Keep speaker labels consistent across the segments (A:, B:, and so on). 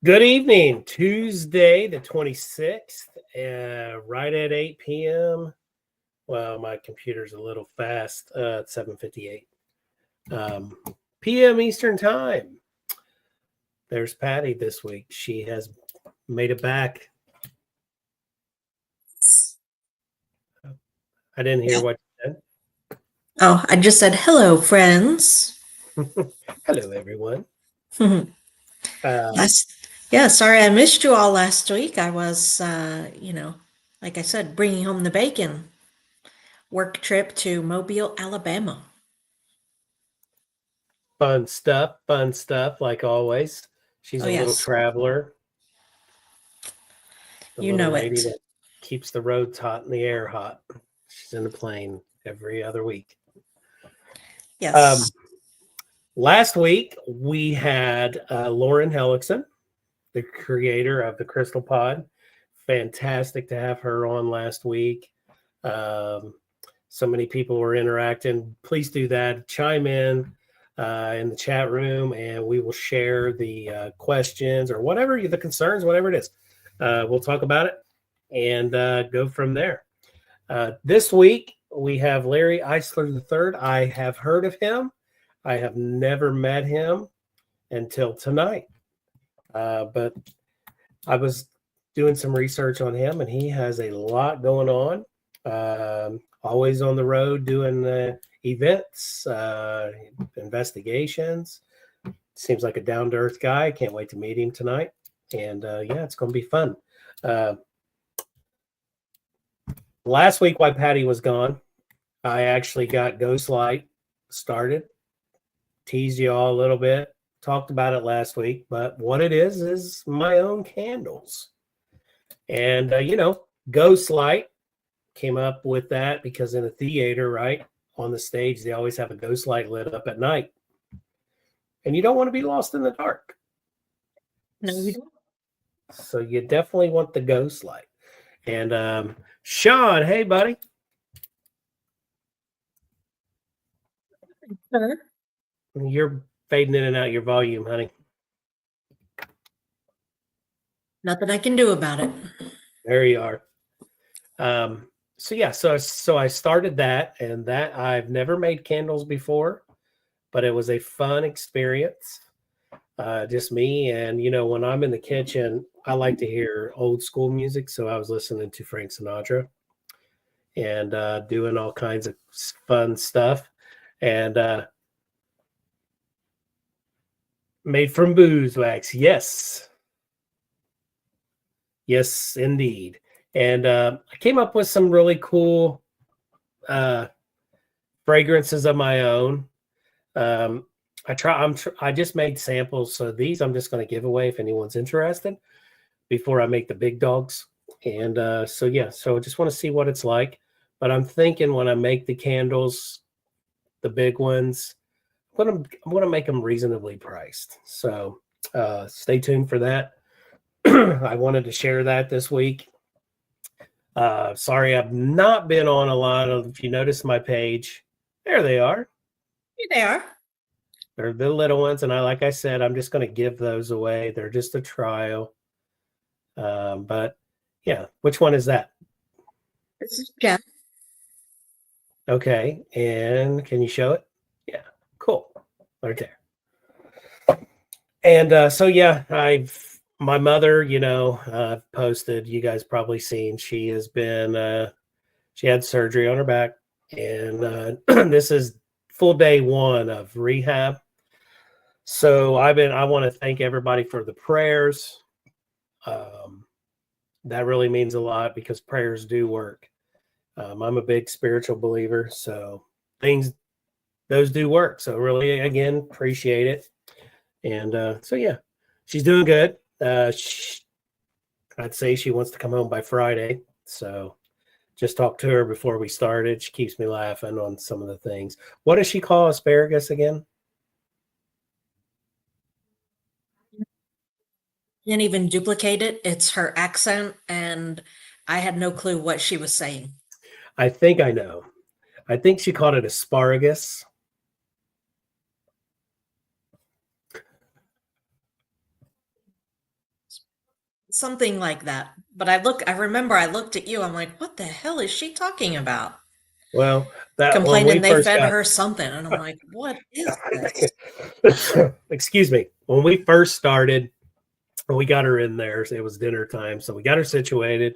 A: Good evening, Tuesday the 26th, right at 8 p.m. Well, my computer's a little fast, it's 7:58 p.m. Eastern Time. There's Patty this week. She has made it back. I didn't hear what you said.
B: Oh, I just said, hello, friends.
A: Hello, everyone.
B: Sorry I missed you all last week. I was, like I said, bringing home the bacon. Work trip to Mobile, Alabama.
A: Fun stuff, like always. She's a little traveler.
B: You know
A: lady
B: it.
A: That keeps the roads hot and the air hot. She's in a plane every other week.
B: Yes.
A: Last week, we had Lauren Hellickson, the creator of the Crystal Pod. Fantastic to have her on last week. So many people were interacting. Please do that. Chime in the chat room, and we will share the questions or whatever, the concerns, whatever it is. We'll talk about it and go from there. This week, we have Larry Eissler III. I have heard of him. I have never met him until tonight. But I was doing some research on him, and he has a lot going on. Always on the road doing events, investigations. Seems like a down-to-earth guy. Can't wait to meet him tonight. And it's going to be fun. Last week, while Patty was gone, I actually got Ghostlight started. Teased you all a little bit. Talked about it last week, but what it is my own candles. And, Ghostlight came up with that because in a theater, right, on the stage, they always have a ghost light lit up at night. And you don't want to be lost in the dark.
B: No, you don't.
A: So you definitely want the ghost light. And Sean, hey, buddy.
B: Sure.
A: You're fading in and out your volume, honey.
B: Nothing I can do about it.
A: There you are. So I started that, and that I've never made candles before, but it was a fun experience. Just me, and when I'm in the kitchen, I like to hear old school music. So I was listening to Frank Sinatra and doing all kinds of fun stuff, and made from beeswax. Yes, indeed. And I came up with some really cool fragrances of my own. I just made samples, so these I'm just going to give away if anyone's interested before I make the big dogs. And so I just want to see what it's like. But I'm thinking when I make the candles, the big ones, I'm going to make them reasonably priced. So stay tuned for that. I wanted to share that this week. Sorry, I've not been on a lot of, if you notice my page, there they are.
B: Here they are.
A: They're the little ones. And like I said, I'm just going to give those away. They're just a trial. But yeah, which one is that?
B: This is Jen.
A: Okay. And can you show it? Yeah, cool. Right there. And my mother, posted, you guys probably seen, she has been, she had surgery on her back, and this is full day one of rehab. So I want to thank everybody for the prayers. That really means a lot because prayers do work. I'm a big spiritual believer, so those do work. So really, again, appreciate it. And she's doing good. I'd say she wants to come home by Friday. So Just talked to her before we started. She keeps me laughing on some of the things. What does she call asparagus again?
B: Can't even duplicate it. It's her accent, and I had no clue what she was saying.
A: I think I know. I think she called it asparagus.
B: Something like that. But I remember I looked at you, I'm like, what the hell is she talking about?
A: Well, that when we
B: Complaining they
A: first
B: fed
A: got
B: her something. And I'm like, what is this?
A: excuse me, when we first started, we got her in there. It was dinner time, so we got her situated.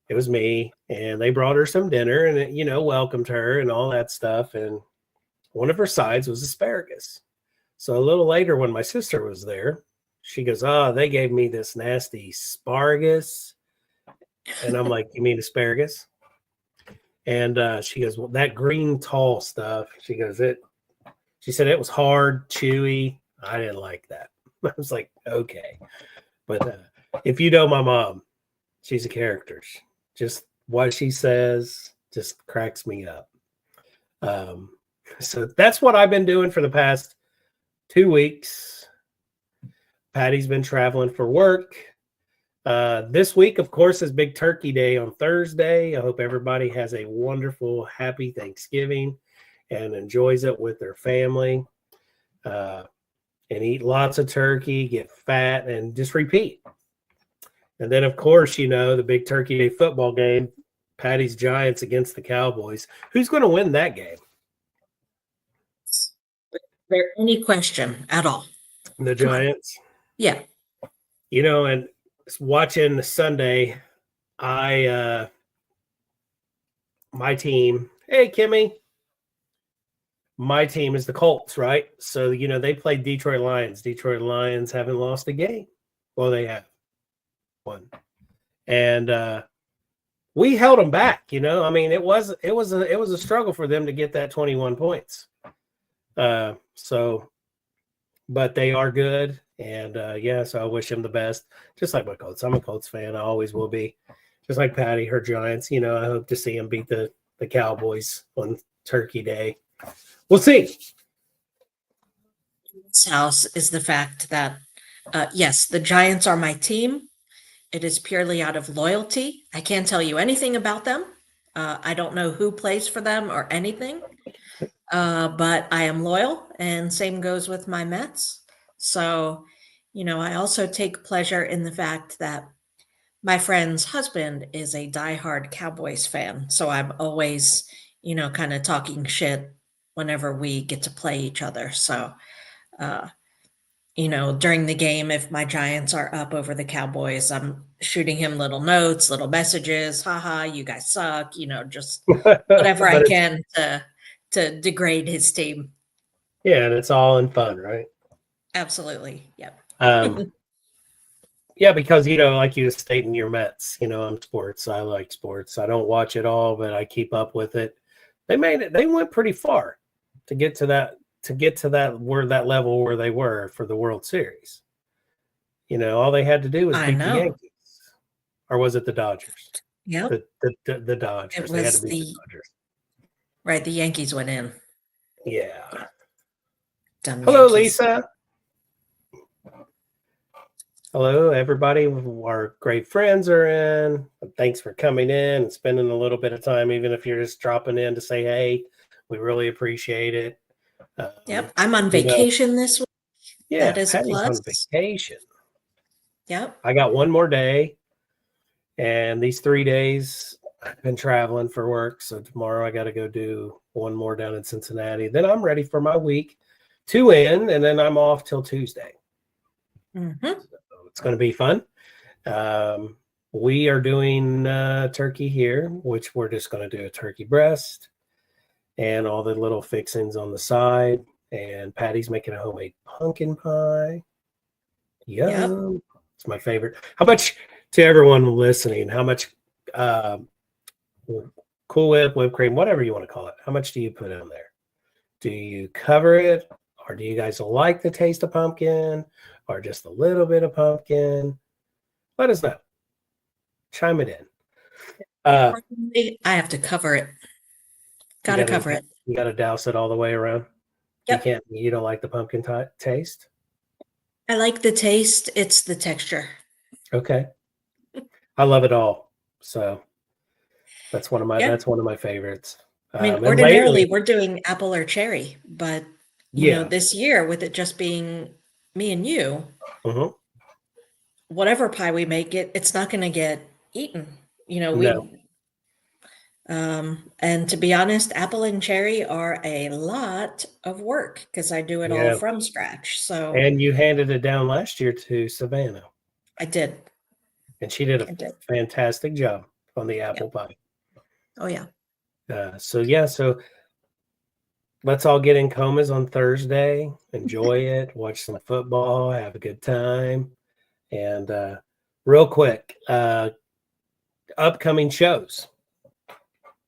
A: It was me, and they brought her some dinner, and it, welcomed her and all that stuff. And one of her sides was asparagus. So a little later, when my sister was there, she goes, "Oh, they gave me this nasty asparagus," and I'm like, "You mean asparagus?" And she goes, "Well, that green tall stuff." She goes, "It." She said it was hard, chewy. I didn't like that. I was like, okay, but if you know my mom, she's a character. Just what she says just cracks me up. Um, so that's what I've been doing for the past 2 weeks. Patty's been traveling for work. This week, of course, is Big Turkey Day on Thursday. I hope everybody has a wonderful, happy Thanksgiving and enjoys it with their family. And eat lots of turkey, get fat, and just repeat. And then, of course, the Big Turkey Day football game, Patty's Giants against the Cowboys. Who's going to win that game?
B: Is there any question at all?
A: The Giants?
B: Yeah.
A: And watching Sunday, my team, hey, Kimmy, my team is the Colts, right? So, they played Detroit Lions. Detroit Lions haven't lost a game. Well, they have one. And we held them back, I mean, it was a struggle for them to get that 21 points. But they are good. And so I wish them the best. Just like my Colts. I'm a Colts fan. I always will be. Just like Patty, her Giants, I hope to see them beat the Cowboys on Turkey Day. We'll see.
B: This house is the fact that, yes, the Giants are my team. It is purely out of loyalty. I can't tell you anything about them. I don't know who plays for them or anything, but I am loyal, and same goes with my Mets. So, I also take pleasure in the fact that my friend's husband is a diehard Cowboys fan. So I'm always, kind of talking shit whenever we get to play each other. So, uh, during the game, if my Giants are up over the Cowboys, I'm shooting him little notes, little messages. Haha, you guys suck, just whatever I can to degrade his team.
A: Yeah, and it's all in fun, right?
B: Absolutely. Yep.
A: Yeah, because like you stating your Mets, I'm sports. I like sports. I don't watch it all, but I keep up with it. They made it. They went pretty far to get to that level where they were for the World Series. All they had to do was beat the Yankees, or was it the Dodgers?
B: Yep.
A: The Dodgers. They had to beat the Dodgers.
B: Right. The Yankees went in.
A: Yeah.
B: Dumb
A: Hello,
B: Yankees.
A: Lisa. Hello, everybody. Our great friends are in. Thanks for coming in and spending a little bit of time, even if you're just dropping in to say hey. We really appreciate it.
B: Yep. I'm on vacation this week.
A: Yeah,
B: that is
A: Patty's
B: a plus.
A: on vacation.
B: Yep.
A: I got one more day, and these 3 days I've been traveling for work. So tomorrow I got to go do one more down in Cincinnati. Then I'm ready for my week to end, and then I'm off till Tuesday.
B: Mm-hmm.
A: So it's going to be fun. We are doing turkey here, which we're just going to do a turkey breast and all the little fixings on the side. And Patty's making a homemade pumpkin pie. Yum. Yep. It's my favorite. How much, to everyone listening, how much Cool Whip, whipped cream, whatever you want to call it, how much do you put in there? Do you cover it? Or do you guys like the taste of pumpkin? Or just a little bit of pumpkin? Let us know. Chime it in.
B: Personally, I have to cover it. Gotta cover it.
A: You gotta douse it all the way around.
B: Yep.
A: You don't like the pumpkin taste?
B: I like the taste. It's the texture.
A: Okay. I love it all. So that's one of
B: Yeah.
A: my favorites.
B: I mean,
A: And
B: ordinarily
A: lately,
B: we're doing apple or cherry, but
A: yeah.
B: this year with it just being me and you,
A: Hmm.
B: whatever pie we make it's not going to get eaten.
A: No.
B: And to be honest, apple and cherry are a lot of work because I do it all
A: Yeah.
B: from scratch. So
A: And you handed it down last year to Savannah,
B: I did.
A: and she did a
B: I did.
A: fantastic job on the apple
B: Yep.
A: pie.
B: Oh yeah.
A: So let's all get in comas on Thursday, enjoy it, watch some football, have a good time. And real quick, upcoming shows.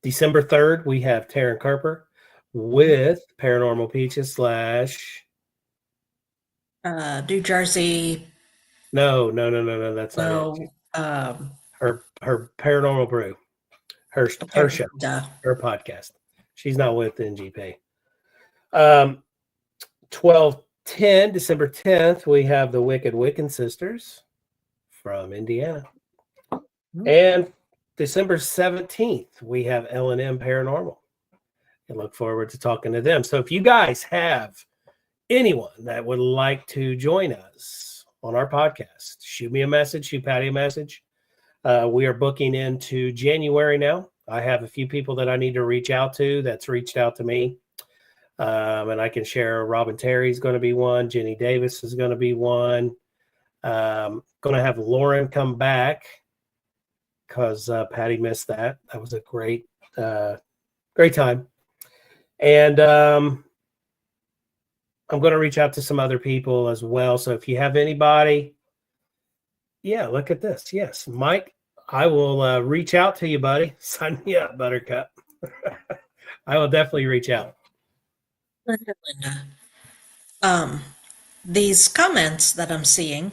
A: December 3rd, we have Taryn Carper with Paranormal Peaches /
B: New Jersey.
A: No, that's not it.
B: No.
A: Her Paranormal Brew, her show,
B: Duh.
A: her podcast. She's not with NGP. 12/10, December 10th, we have the Wicked Wiccan Sisters from Indiana. And December 17th, we have L&M Paranormal. I look forward to talking to them. So if you guys have anyone that would like to join us on our podcast, shoot me a message, shoot Patty a message. We are booking into January now. I have a few people that I need to reach out to that's reached out to me. And I can share Robin Terry's going to be one. Jenny Davis is going to be one. Going to have Lauren come back because Patty missed that. That was a great time. And I'm going to reach out to some other people as well. So if you have anybody, look at this. Yes, Mike, I will reach out to you, buddy. Sign me up, Buttercup. I will definitely reach out.
B: Linda. These comments that I'm seeing,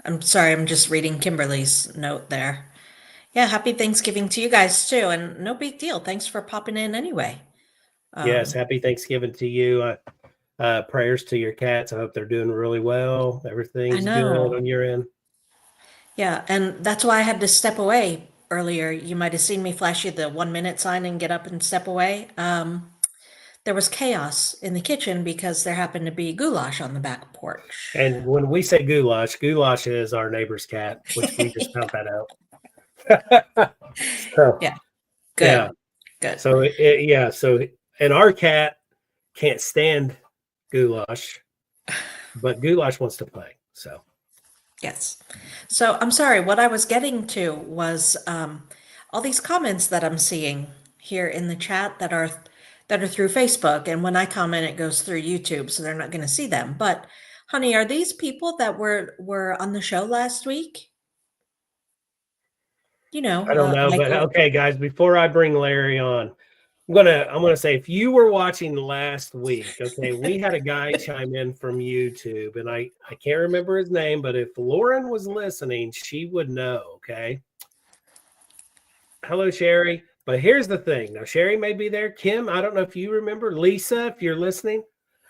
B: I'm sorry, I'm just reading Kimberly's note there. Yeah, happy Thanksgiving to you guys too, and no big deal. Thanks for popping in anyway.
A: Yes, happy Thanksgiving to you. Prayers to your cats. I hope they're doing really well. Everything's good on your end.
B: Yeah, and that's why I had to step away earlier. You might have seen me flash you the 1 minute sign and get up and step away. There was chaos in the kitchen because there happened to be goulash on the back porch.
A: And when we say goulash is our neighbor's cat, which we just found that out. So,
B: yeah, good,
A: yeah.
B: Good.
A: So and our cat can't stand goulash, but goulash wants to play. So
B: yes. So I'm sorry. What I was getting to was all these comments that I'm seeing here in the chat that are through Facebook, and when I comment, it goes through YouTube, so they're not going to see them. But, honey, are these people that were on the show last week?
A: I don't know, but okay, guys. Before I bring Larry on, I'm gonna say if you were watching last week, okay, we had a guy chime in from YouTube, and I can't remember his name, but if Lauren was listening, she would know. Okay. Hello, Sherry. But here's the thing. Now, Sherry may be there. Kim, I don't know if you remember. Lisa, if you're listening.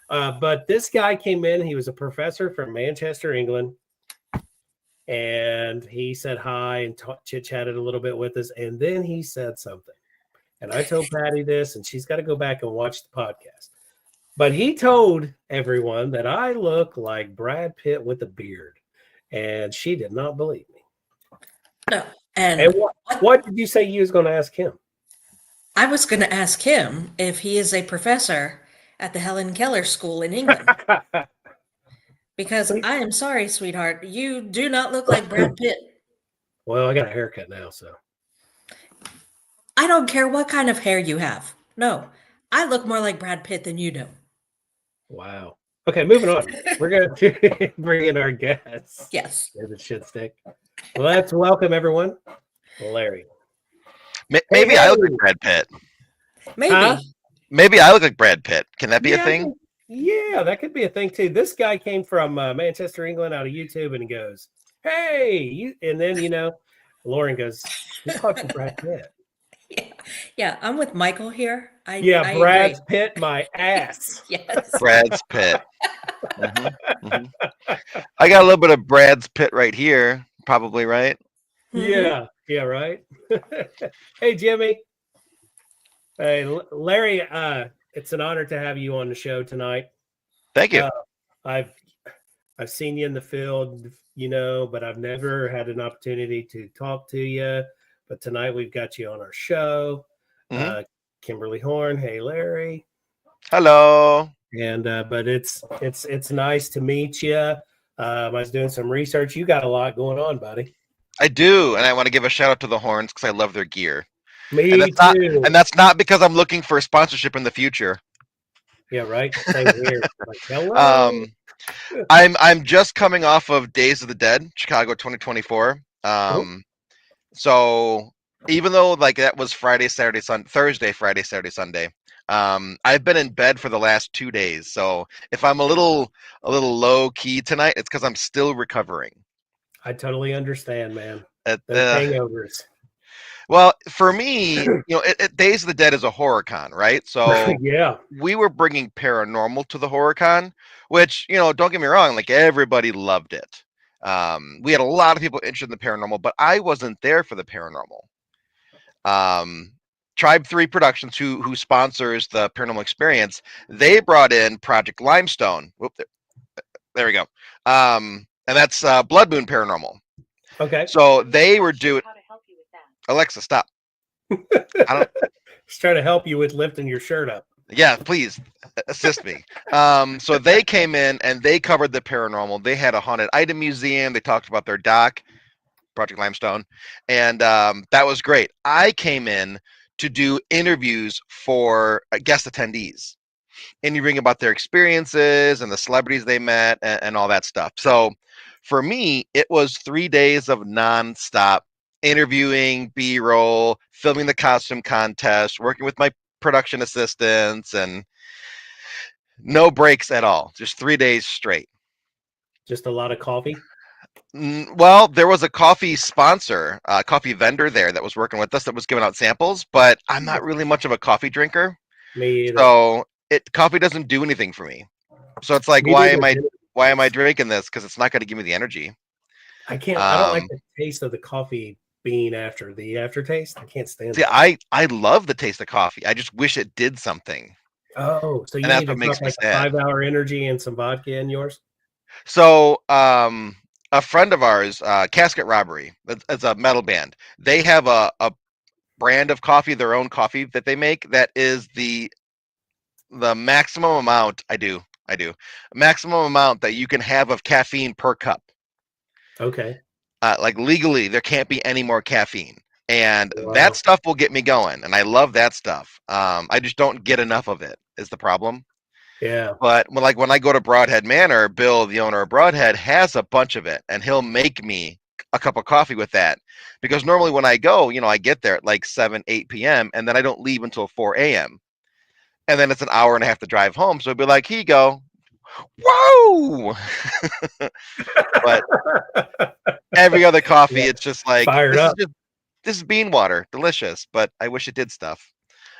A: But this guy came in. He was a professor from Manchester, England. And he said hi and chit-chatted a little bit with us. And then he said something. And I told Patty this, and she's got to go back and watch the podcast. But he told everyone that I look like Brad Pitt with a beard. And she did not believe me.
B: No.
A: And what did you say you was going to ask him?
B: I was going to ask him if he is a professor at the Helen Keller School in England. Because I am sorry, sweetheart, you do not look like Brad Pitt.
A: Well, I got a haircut now, so.
B: I don't care what kind of hair you have. No, I look more like Brad Pitt than you do.
A: Wow. Okay, moving on. We're going to bring in our guests.
B: Yes.
A: There's a shit stick. Let's welcome everyone. Larry.
C: Maybe I look like Brad Pitt.
B: Maybe.
A: Huh?
C: Maybe I look like Brad Pitt. Can that be a thing?
A: Yeah, that could be a thing too. This guy came from Manchester, England, out of YouTube, and he goes, hey, and then Lauren goes, "Who called you Brad Pitt?"
B: Yeah, I'm with Michael here. I
A: Brad's
B: agree.
A: Pitt, my ass.
B: Yes.
C: Brad's Pitt. I got a little bit of Brad's Pitt right here, probably, right?
A: Yeah, right. Hey, Jimmy. Hey, Larry. It's an honor to have you on the show tonight.
C: Thank you.
A: I've seen you in the field, but I've never had an opportunity to talk to you. But tonight we've got you on our show. Kimberly Horn. Hey, Larry.
C: Hello.
A: And but it's nice to meet you. I was doing some research. You got a lot going on, buddy.
C: I do, and I want to give a shout out to the Horns because I love their gear.
A: Me too.
C: And that's not because I'm looking for sponsorship in the future.
A: Yeah, right. Same here. Like, hello.
C: I'm just coming off of Days of the Dead, Chicago 2024. So even though like that was Friday, Saturday, Thursday, Friday, Saturday, Sunday, I've been in bed for the last 2 days. So if I'm a little low key tonight, it's because I'm still recovering.
A: I totally understand, man. Those hangovers.
C: Well, for me, Days of the Dead is a horror con, right? So
A: yeah,
C: we were bringing paranormal to the horror con, which, don't get me wrong, like everybody loved it. We had a lot of people interested in the paranormal, but I wasn't there for the paranormal. Tribe 3 Productions, who sponsors the paranormal experience, they brought in Project Limestone. Whoop, there we go. And that's Blood Moon Paranormal.
A: Okay.
C: So they were doing. Alexa, stop.
A: Just trying to help you with lifting your shirt up.
C: Yeah, please assist me. So they came in and they covered the paranormal. They had a haunted item museum. They talked about their doc, Project Limestone, and that was great. I came in to do interviews for guest attendees, interviewing about their experiences and the celebrities they met and all that stuff. So for me, it was 3 days of nonstop interviewing, B-roll, filming the costume contest, working with my production assistants, and no breaks at all. Just 3 days straight.
A: Just a lot of coffee?
C: Well, there was a coffee sponsor, coffee vendor there that was working with us that was giving out samples, but I'm not really much of a coffee drinker.
A: Me either.
C: So coffee doesn't do anything for me. So it's like, why am I drinking this? Because it's not going to give me the energy.
A: I can't. I don't like the taste of the coffee bean after the aftertaste. I can't stand it.
C: I love the taste of coffee. I just wish it did something.
A: Oh, so you
C: and
A: need to drop like a 5-hour energy and some vodka in yours?
C: So a friend of ours, Casket Robbery, it's a metal band. They have a brand of coffee, their own coffee that they make that is the maximum amount. I do maximum amount that you can have of caffeine per cup.
A: Okay.
C: Like legally, there can't be any more caffeine, and that stuff will get me going, and I love that stuff. I just don't get enough of it. Is the problem?
A: Yeah.
C: But when I go to Broadhead Manor, Bill, the owner of Broadhead, has a bunch of it, and he'll make me a cup of coffee with that. Because normally when I go, I get there at like 7, 8 p.m., and then I don't leave until 4 a.m. And then it's an hour and a half to drive home. So it'd be like, here you go. Whoa! But every other coffee, it's just like, this is bean water. Delicious. But I wish it did stuff.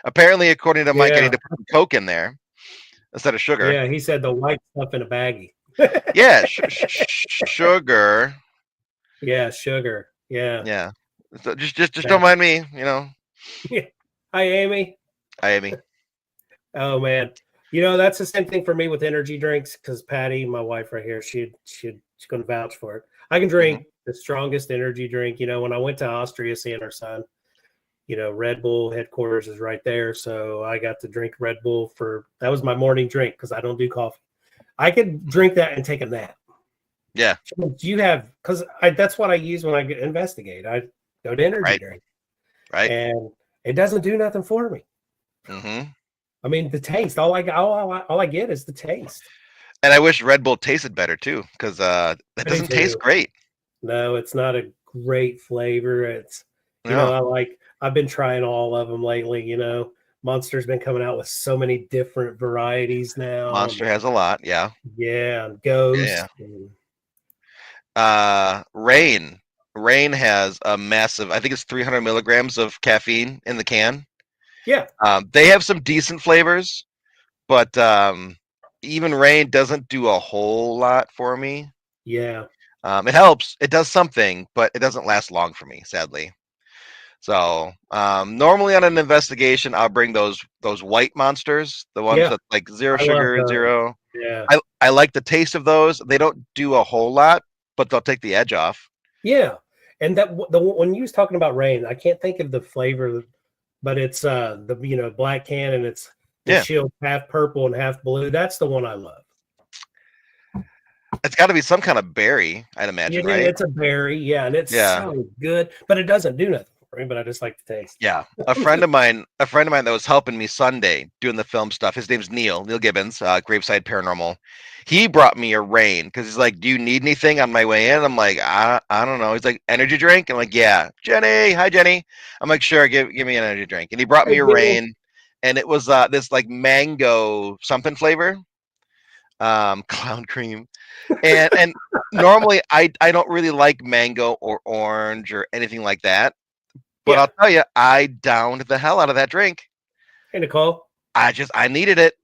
C: Apparently, according to Mike, I need to put some Coke in there instead of sugar.
A: Yeah, he said the white stuff in a baggie.
C: Yeah, sugar.
A: Yeah, sugar. Yeah.
C: Yeah. So just don't mind me,
A: Yeah. Hi, Amy.
C: Hi, Amy.
A: Oh man, that's the same thing for me with energy drinks. Because Patty, my wife right here, she's going to vouch for it. I can drink the strongest energy drink. When I went to Austria seeing our son, Red Bull headquarters is right there, so I got to drink Red Bull that was my morning drink because I don't do coffee. I could drink that and take a nap.
C: Yeah.
A: Because that's what I use when I investigate. I go to energy drink.
C: Right.
A: And it doesn't do nothing for me.
C: Mm-hmm.
A: I mean, the taste. All I get is the taste.
C: And I wish Red Bull tasted better too, because that doesn't taste great.
A: No, it's not a great flavor. It's I've been trying all of them lately. Monster's been coming out with so many different varieties now.
C: Monster has a lot, yeah.
A: Yeah, Ghost.
C: Yeah. Rain. Rain has a massive, I think it's 300 milligrams of caffeine in the can.
A: Yeah.
C: They have some decent flavors, but even Rain doesn't do a whole lot for me.
A: Yeah.
C: It helps. It does something, but it doesn't last long for me, sadly. So normally on an investigation, I'll bring those white monsters, the ones
A: Yeah.
C: that like zero
A: I love
C: sugar,
A: those.
C: zero.
A: Yeah.
C: I like the taste of those. They don't do a whole lot, but they'll take the edge off.
A: Yeah. And that the when you was talking about Rain, I can't think of the flavor, but it's the black can, and it's the
C: Yeah.
A: shield half purple and half blue. That's the one I love.
C: It's got to be some kind of berry, I'd imagine, right?
A: It's a berry, yeah, and it's
C: Yeah.
A: so good, but it doesn't do nothing for me. But I just like the taste.
C: Yeah, a friend of mine that was helping me Sunday doing the film stuff. His name's Neil Gibbons, Graveside Paranormal. He brought me a Rain because he's like, "Do you need anything on my way in?" I'm like, I don't know." He's like, "Energy drink?" I'm like, "Yeah." Jenny, hi Jenny. I'm like, "Sure, give me an energy drink." And he brought me a Rain, and it was this like mango something flavor, clown cream, and normally I don't really like mango or orange or anything like that. But
A: Yeah.
C: I'll tell you, I downed the hell out of that drink.
A: Hey, Nicole.
C: I needed it.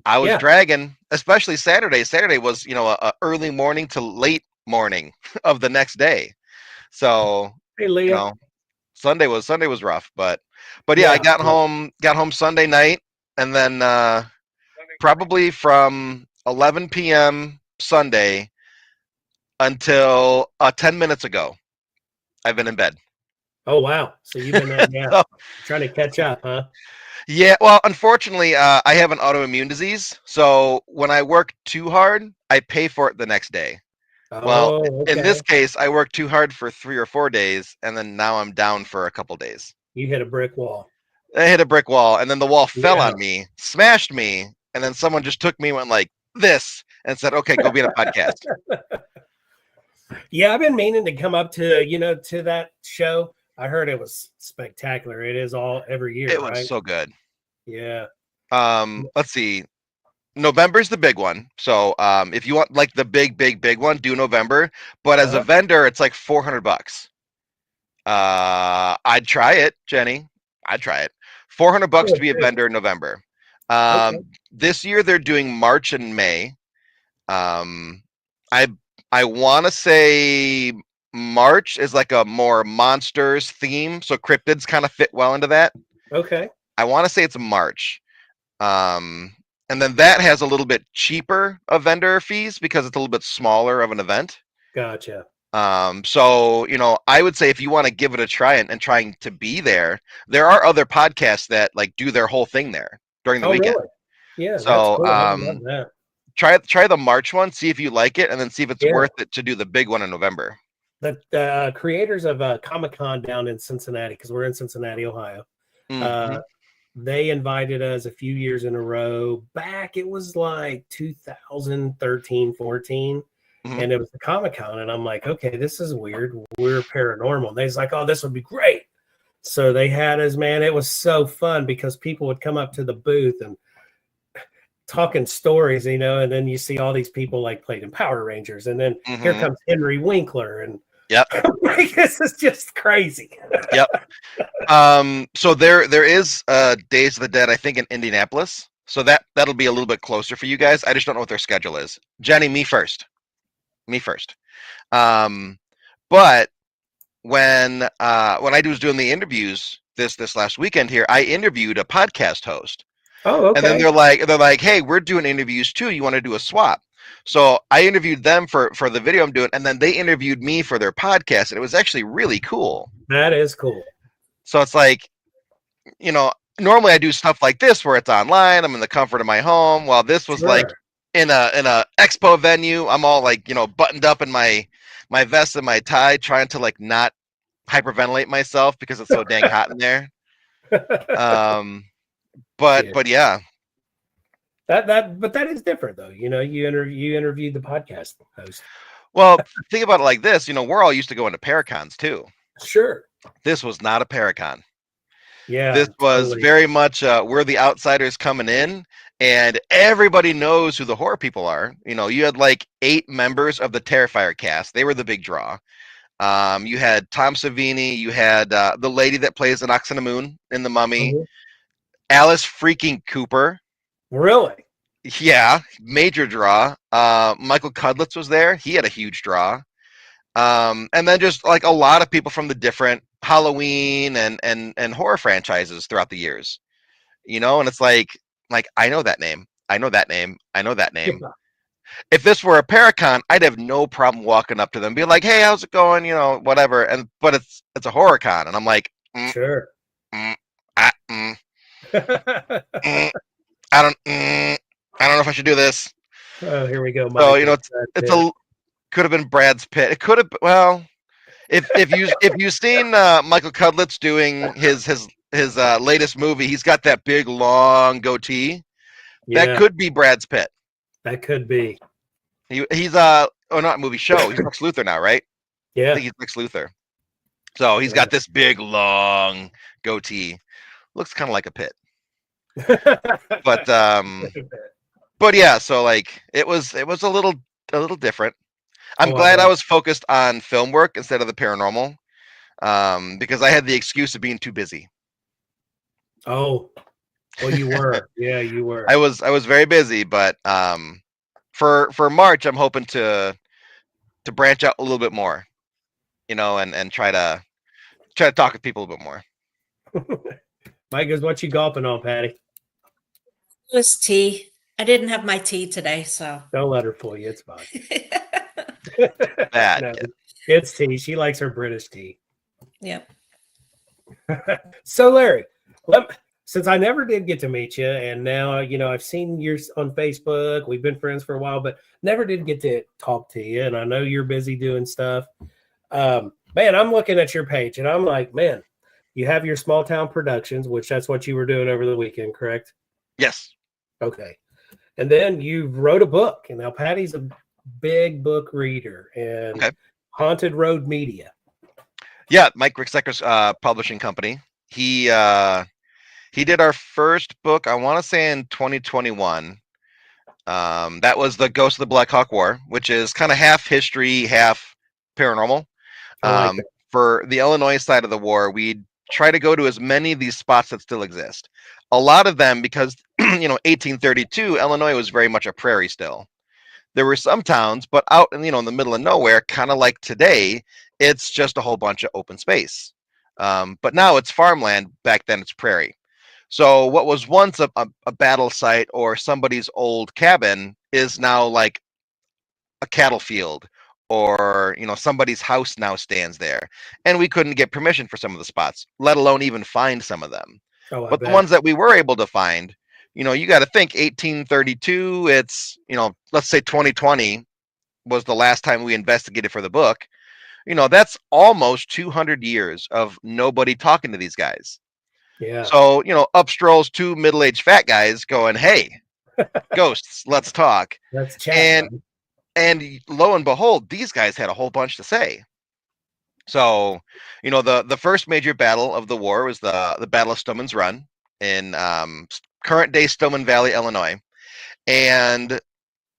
C: I was
A: Yeah.
C: dragging, especially Saturday. Saturday was, a early morning to late morning of the next day. So,
A: Hey, Leah.
C: Sunday was rough, but yeah, I got home Sunday night, and then probably from 11 p.m. Sunday until 10 minutes ago, I've been in bed.
A: Oh wow! So you've been
C: So,
A: trying to catch up, huh?
C: yeah, well, unfortunately, I have an autoimmune disease. So when I work too hard, I pay for it the next day. Well,
A: Oh,
C: in this
A: okay.
C: case, I worked too hard for 3 or 4 days, and then now I'm down for a couple days.
A: You hit a brick wall.
C: I hit a brick wall, and then the wall fell
A: Yeah.
C: on me, smashed me, and then someone just took me, went like this, and said, "Okay, go be in a podcast."
A: Yeah, I've been meaning to come up to that show. I heard it was spectacular. It is all every year,
C: It
A: right?
C: was so good.
A: Yeah.
C: Let's see. November's the big one. So if you want like the big one, do November. But as a vendor, it's like $400. I'd try it, Jenny. I'd try it. $400 to be a vendor in November.
A: Okay.
C: This year they're doing March and May. I want to say March is like a more monsters theme, so cryptids kind of fit well into that.
A: Okay.
C: I want to say it's March. And then that has a little bit cheaper of vendor fees because it's a little bit smaller of an event.
A: Gotcha.
C: So I would say if you want to give it a try and trying to be there are other podcasts that like do their whole thing there during the weekend.
A: Really? Yeah.
C: So
A: that's cool. I love that.
C: try the March one, see if you like it, and then see if it's worth it to do the big one in November.
A: The creators of Comic-Con down in Cincinnati, because we're in Cincinnati, Ohio.
C: Mm-hmm.
A: They invited us a few years in a row back. It was like 2013, 14.
C: Mm-hmm.
A: And it was the Comic-Con. And I'm like, okay, this is weird. We're paranormal. And they was like, oh, this would be great. So they had us, man. It was so fun because people would come up to the booth and talking stories, and then you see all these people like played in Power Rangers. And then here comes Henry Winkler. And
C: yep.
A: Like, this is just crazy.
C: Yep. So there is Days of the Dead, I think, in Indianapolis. So that'll be a little bit closer for you guys. I just don't know what their schedule is. Jenny, me first. But when I was doing the interviews this last weekend here, I interviewed a podcast host.
A: Oh, okay.
C: And then they're like, hey, we're doing interviews too. You want to do a swap? So I interviewed them for the video I'm doing, and then they interviewed me for their podcast, and it was actually really cool.
A: That is cool.
C: So it's like, normally I do stuff like this where it's online. I'm in the comfort of my home. While this was like in a expo venue, I'm all like, buttoned up in my vest and my tie, trying to like not hyperventilate myself because it's so dang hot in there. But yeah.
A: But that is different though. You interviewed the podcast host.
C: Well, think about it like this. We're all used to going to Paracons too.
A: Sure.
C: This was not a Paracon.
A: Yeah.
C: This was very much we're the outsiders coming in, and everybody knows who the horror people are. You had like 8 members of the Terrifier cast. They were the big draw. You had Tom Savini. You had the lady that plays the Moon in The Mummy.
A: Mhm.
C: Alice freaking Cooper.
A: Really?
C: Yeah, major draw. Michael Cudlitz was there. He had a huge draw. And then just like a lot of people from the different Halloween and horror franchises throughout the years. And it's like I know that name. I know that name. I know that name.
A: Yeah.
C: If this were a Paracon, I'd have no problem walking up to them, be like, "Hey, how's it going?" Whatever. But it's a horror con, and I'm like,
A: Sure.
C: mm, ah, mm, mm, I don't know if I should do this.
A: Oh, here we go.
C: So
A: Mike.
C: could have been Brad's Pitt. It could have. Well, if you've seen Michael Cudlitz doing his latest movie, he's got that big long goatee.
A: Yeah,
C: That could be Brad's Pitt.
A: that could be.
C: He's not movie show. He's Lex Luthor now, right? I
A: Yeah.
C: think he's Lex Luthor. So he's got this big long goatee. Looks kind of like a Pitt. But yeah, so like it was a little different. I'm glad I was focused on film work instead of the paranormal, because I had the excuse of being too busy.
A: Oh, well, you were. Yeah, you were.
C: I was very busy, but for March, I'm hoping to branch out a little bit more, and try to talk with people a bit more.
A: Mike goes, what you gulping on, Patty?
B: It was tea. I didn't have my tea today, so
A: Don't let her fool you. It's fine.
C: That
A: No, it's tea. She likes her British tea.
B: Yep.
A: So, Larry, since I never did get to meet you, and now I've seen yours on Facebook. We've been friends for a while, but never did get to talk to you. And I know you're busy doing stuff. Man, I'm looking at your page, and I'm like, man, you have your small town productions, which that's what you were doing over the weekend, correct?
C: Yes.
A: Okay. And then you wrote a book, and now Patty's a big book reader, and Haunted Road Media.
C: Yeah, Mike Ricksecker's publishing company. He did our first book, I want to say in 2021. That was the Ghost of the Black Hawk War, which is kind of half history, half paranormal. For the Illinois side of the war, we try to go to as many of these spots that still exist. A lot of them because 1832, Illinois was very much a prairie still. There were some towns, but out in in the middle of nowhere, kind of like today, it's just a whole bunch of open space. But now it's farmland. Back then, it's prairie. So what was once a battle site or somebody's old cabin is now like a cattle field, or somebody's house now stands there, and we couldn't get permission for some of the spots, let alone even find some of them. But the ones that we were able to find, you got to think 1832. It's let's say 2020 was the last time we investigated for the book. That's almost 200 years of nobody talking to these guys.
A: Yeah.
C: So up strolls 2 middle-aged fat guys going, "Hey, ghosts, let's talk."
A: Let's chat.
C: And lo and behold, these guys had a whole bunch to say. So, the first major battle of the war was the Battle of Stoneman's Run in current day Stoneman Valley, Illinois. And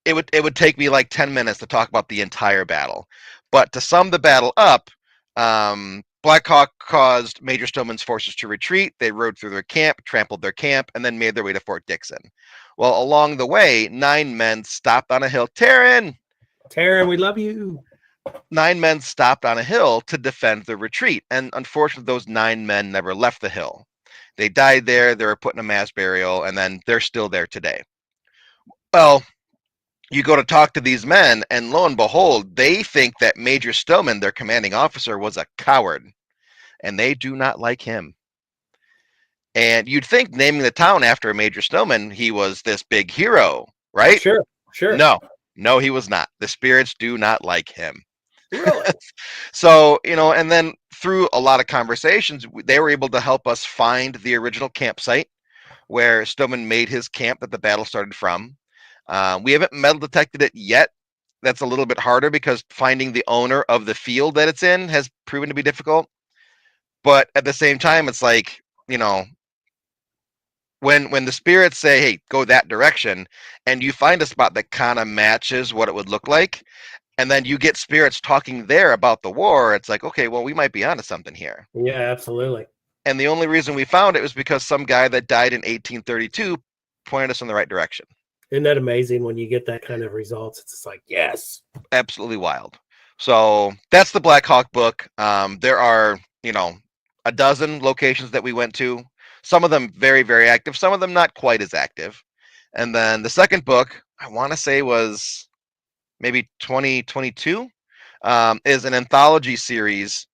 C: it would take me like 10 minutes to talk about the entire battle. But to sum the battle up, Black Hawk caused Major Stoneman's forces to retreat. They rode through their camp, trampled their camp, and then made their way to Fort Dixon. Well, along the way, 9 men stopped on a hill. Taryn,
A: we love you.
C: 9 men stopped on a hill to defend the retreat. And unfortunately, those 9 men never left the hill. They died there. They were put in a mass burial, and then they're still there today. Well, you go to talk to these men, and lo and behold, they think that Major Stoneman, their commanding officer, was a coward, and they do not like him. And you'd think, naming the town after Major Stoneman, he was this big hero, right?
A: Sure.
C: No, he was not. The spirits do not like him.
A: Really?
C: So, and then through a lot of conversations, they were able to help us find the original campsite where Stoneman made his camp that the battle started from. We haven't metal detected it yet. That's a little bit harder because finding the owner of the field that it's in has proven to be difficult. But at the same time, it's like, when the spirits say, hey, go that direction, and you find a spot that kind of matches what it would look like, and then you get spirits talking there about the war, it's like, okay, well, we might be onto something here.
A: Yeah, absolutely.
C: And the only reason we found it was because some guy that died in 1832 pointed us in the right direction.
A: Isn't that amazing when you get that kind of results? It's just like, yes.
C: Absolutely wild. So that's the Black Hawk book. There are, a dozen locations that we went to. Some of them very, very active. Some of them not quite as active. And then the second book, I want to say was maybe 2022, is an anthology series,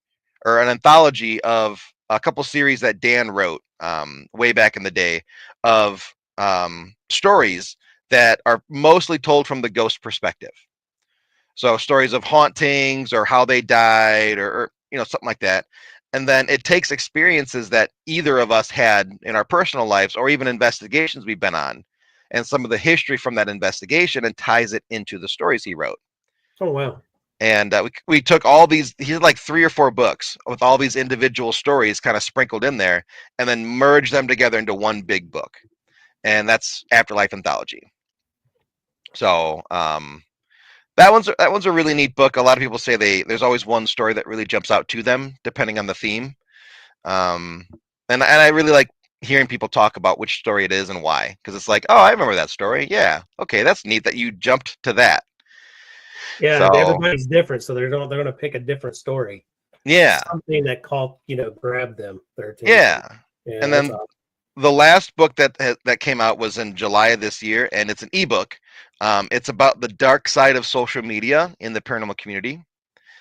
C: or an anthology of a couple series that Dan wrote way back in the day of stories that are mostly told from the ghost perspective. So stories of hauntings or how they died, or something like that. And then it takes experiences that either of us had in our personal lives, or even investigations we've been on, and some of the history from that investigation, and ties it into the stories he wrote.
A: Oh, wow.
C: And we took all these, he had like 3 or 4 books with all these individual stories kind of sprinkled in there, and then merged them together into one big book. And that's Afterlife Anthology. So that one's a really neat book. A lot of people say there's always one story that really jumps out to them, depending on the theme. And I really like hearing people talk about which story it is and why, because it's like, oh, I remember that story. Yeah, okay, that's neat that you jumped to that.
A: Yeah,
C: So,
A: everybody's different, so they're going to pick a different story.
C: Yeah,
A: Something that grabbed them, their attention.
C: yeah.
A: Yeah,
C: And
A: that's
C: then
A: awesome.
C: the last book that came out was in July of this year, and it's an ebook. It's about the dark side of social media in the paranormal community.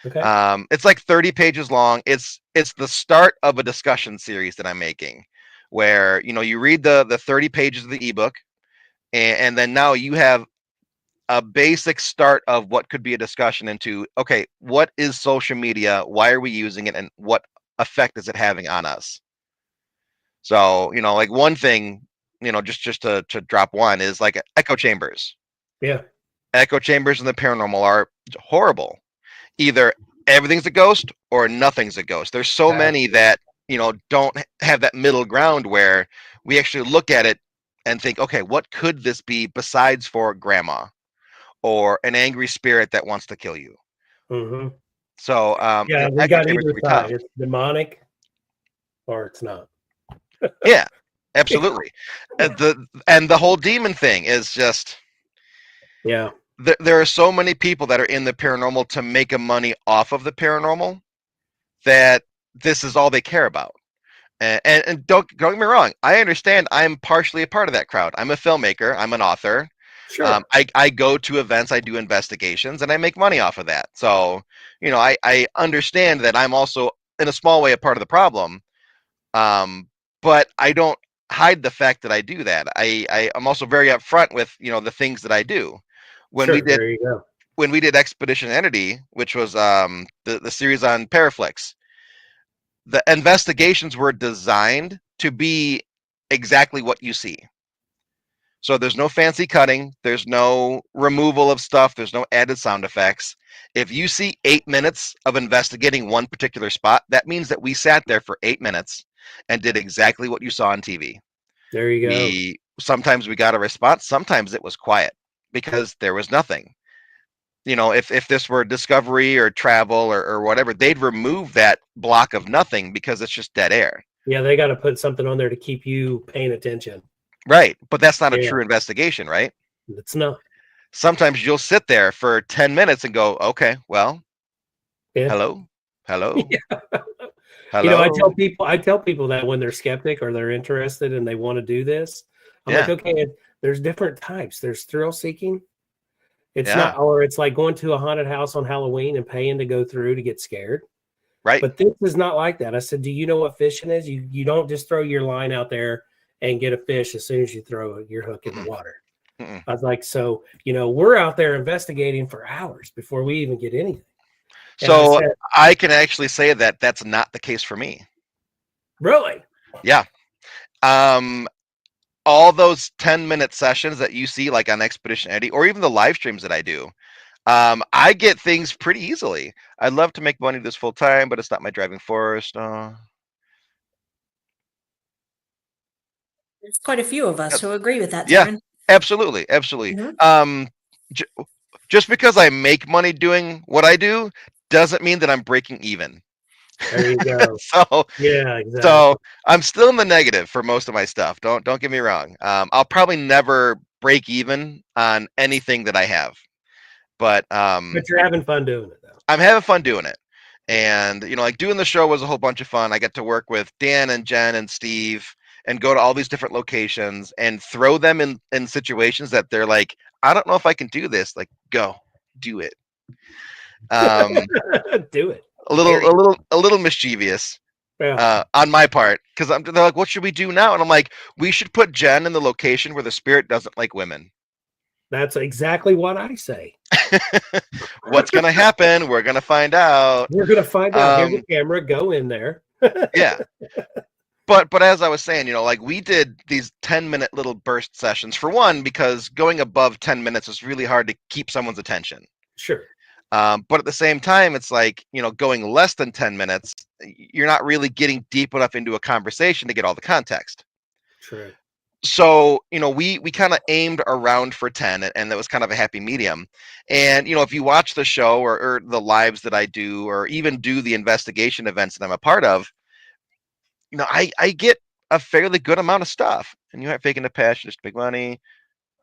A: Okay.
C: It's like 30 pages long. It's the start of a discussion series that I'm making, where you read the 30 pages of the ebook, and then now you have a basic start of what could be a discussion into, okay, what is social media? Why are we using it? And what effect is it having on us? So, like one thing, just to drop one, is like echo chambers.
A: Yeah.
C: Echo chambers in the paranormal are horrible. Either everything's a ghost or nothing's a ghost. There's so many that, don't have that middle ground where we actually look at it and think, okay, what could this be besides for grandma or an angry spirit that wants to kill you?
A: Mm-hmm.
C: So,
A: Yeah, we
C: echo
A: got
C: chambers
A: either
C: can be
A: side.
C: tough.
A: It's demonic or it's not.
C: Yeah, absolutely. And the whole demon thing is just,
A: Yeah.
C: there are so many people that are in the paranormal to make a money off of the paranormal that this is all they care about. And don't get me wrong, I understand I'm partially a part of that crowd. I'm a filmmaker, I'm an author.
A: Sure.
C: I go to events, I do investigations, and I make money off of that. So, I understand that I'm also, in a small way, a part of the problem. But I don't hide the fact that I do that. I'm also very upfront with, the things that I do. When we
A: Sure.
C: did
A: There you go.
C: when we did Expedition Entity, which was the series on Paraflix, the investigations were designed to be exactly what you see. So there's no fancy cutting, there's no removal of stuff, there's no added sound effects. If you see 8 minutes of investigating one particular spot, that means that we sat there for 8 minutes and did exactly what you saw on TV.
A: There you go.
C: Sometimes we got a response, sometimes it was quiet because there was nothing. If this were Discovery or Travel or whatever, they'd remove that block of nothing because it's just dead air.
A: Yeah, they got to put something on there to keep you paying attention.
C: Right, but that's not a
A: Yeah.
C: true investigation, right?
A: It's not.
C: Sometimes you'll sit there for 10 minutes and go, okay, well,
A: Yeah.
C: hello, hello,
A: Yeah.
C: hello.
A: I tell people that when they're skeptic or they're interested and they want to do this, I'm like,
C: Yeah.
A: okay, there's different types. There's thrill seeking. It's
C: Yeah.
A: not, or it's like going to a haunted house on Halloween and paying to go through to get scared.
C: Right.
A: But this is not like that. I said, do you know what fishing is? You don't just throw your line out there and get a fish as soon as you throw your hook in the water.
C: Mm-mm.
A: I was like, so, we're out there investigating for hours before we even get anything. And
C: So I can actually say that that's not the case for me.
A: Really?
C: Yeah. All those 10-minute sessions that you see like on Expedition Eddie, or even the live streams that I do, I get things pretty easily. I'd love to make money this full time, but it's not my driving force.
B: There's quite a few of us who agree with that,
C: Yeah,
B: Darren.
C: absolutely. J- just because I make money doing what I do doesn't mean that I'm breaking even.
A: There you go.
C: so
A: Yeah, exactly.
C: so I'm still in the negative for most of my stuff. Don't get me wrong. I'll probably never break even on anything that I have, but
A: you're having fun doing it, though.
C: I'm having fun doing it. And like doing the show was a whole bunch of fun. I get to work with Dan and Jen and Steve and go to all these different locations and throw them in situations that they're like, I don't know if I can do this. Like, go do it.
A: Do it.
C: A little mischievous
A: Yeah,
C: on my part, because they're like, what should we do now? And I'm like, we should put Jen in the location where the spirit doesn't like women.
A: that's exactly what I say.
C: What's gonna happen? We're gonna find out.
A: We're gonna find out. Here's the camera. Go in there.
C: Yeah. But as I was saying, like we did these 10-minute little burst sessions for one, because going above 10 minutes is really hard to keep someone's attention.
A: Sure.
C: But at the same time, it's like, going less than 10 minutes, you're not really getting deep enough into a conversation to get all the context.
A: True.
C: So, we kind of aimed around for 10, and that was kind of a happy medium. And, if you watch the show or the lives that I do, or even do the investigation events that I'm a part of, I get a fairly good amount of stuff. And you aren't faking the passion, just big money.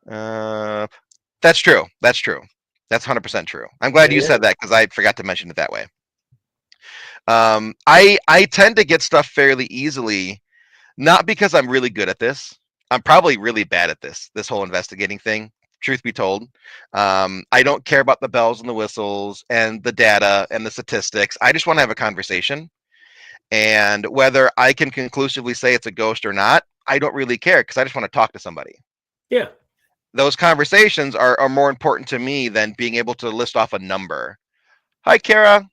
C: That's true. That's 100% true. I'm glad you said that, because I forgot to mention it that way. I tend to get stuff fairly easily, not because I'm really good at this. I'm probably really bad at this whole investigating thing, truth be told. I don't care about the bells and the whistles and the data and the statistics. I just want to have a conversation. And whether I can conclusively say it's a ghost or not, I don't really care, because I just want to talk to somebody.
A: Yeah.
C: Those conversations are more important to me than being able to list off a number. Hi, Kara.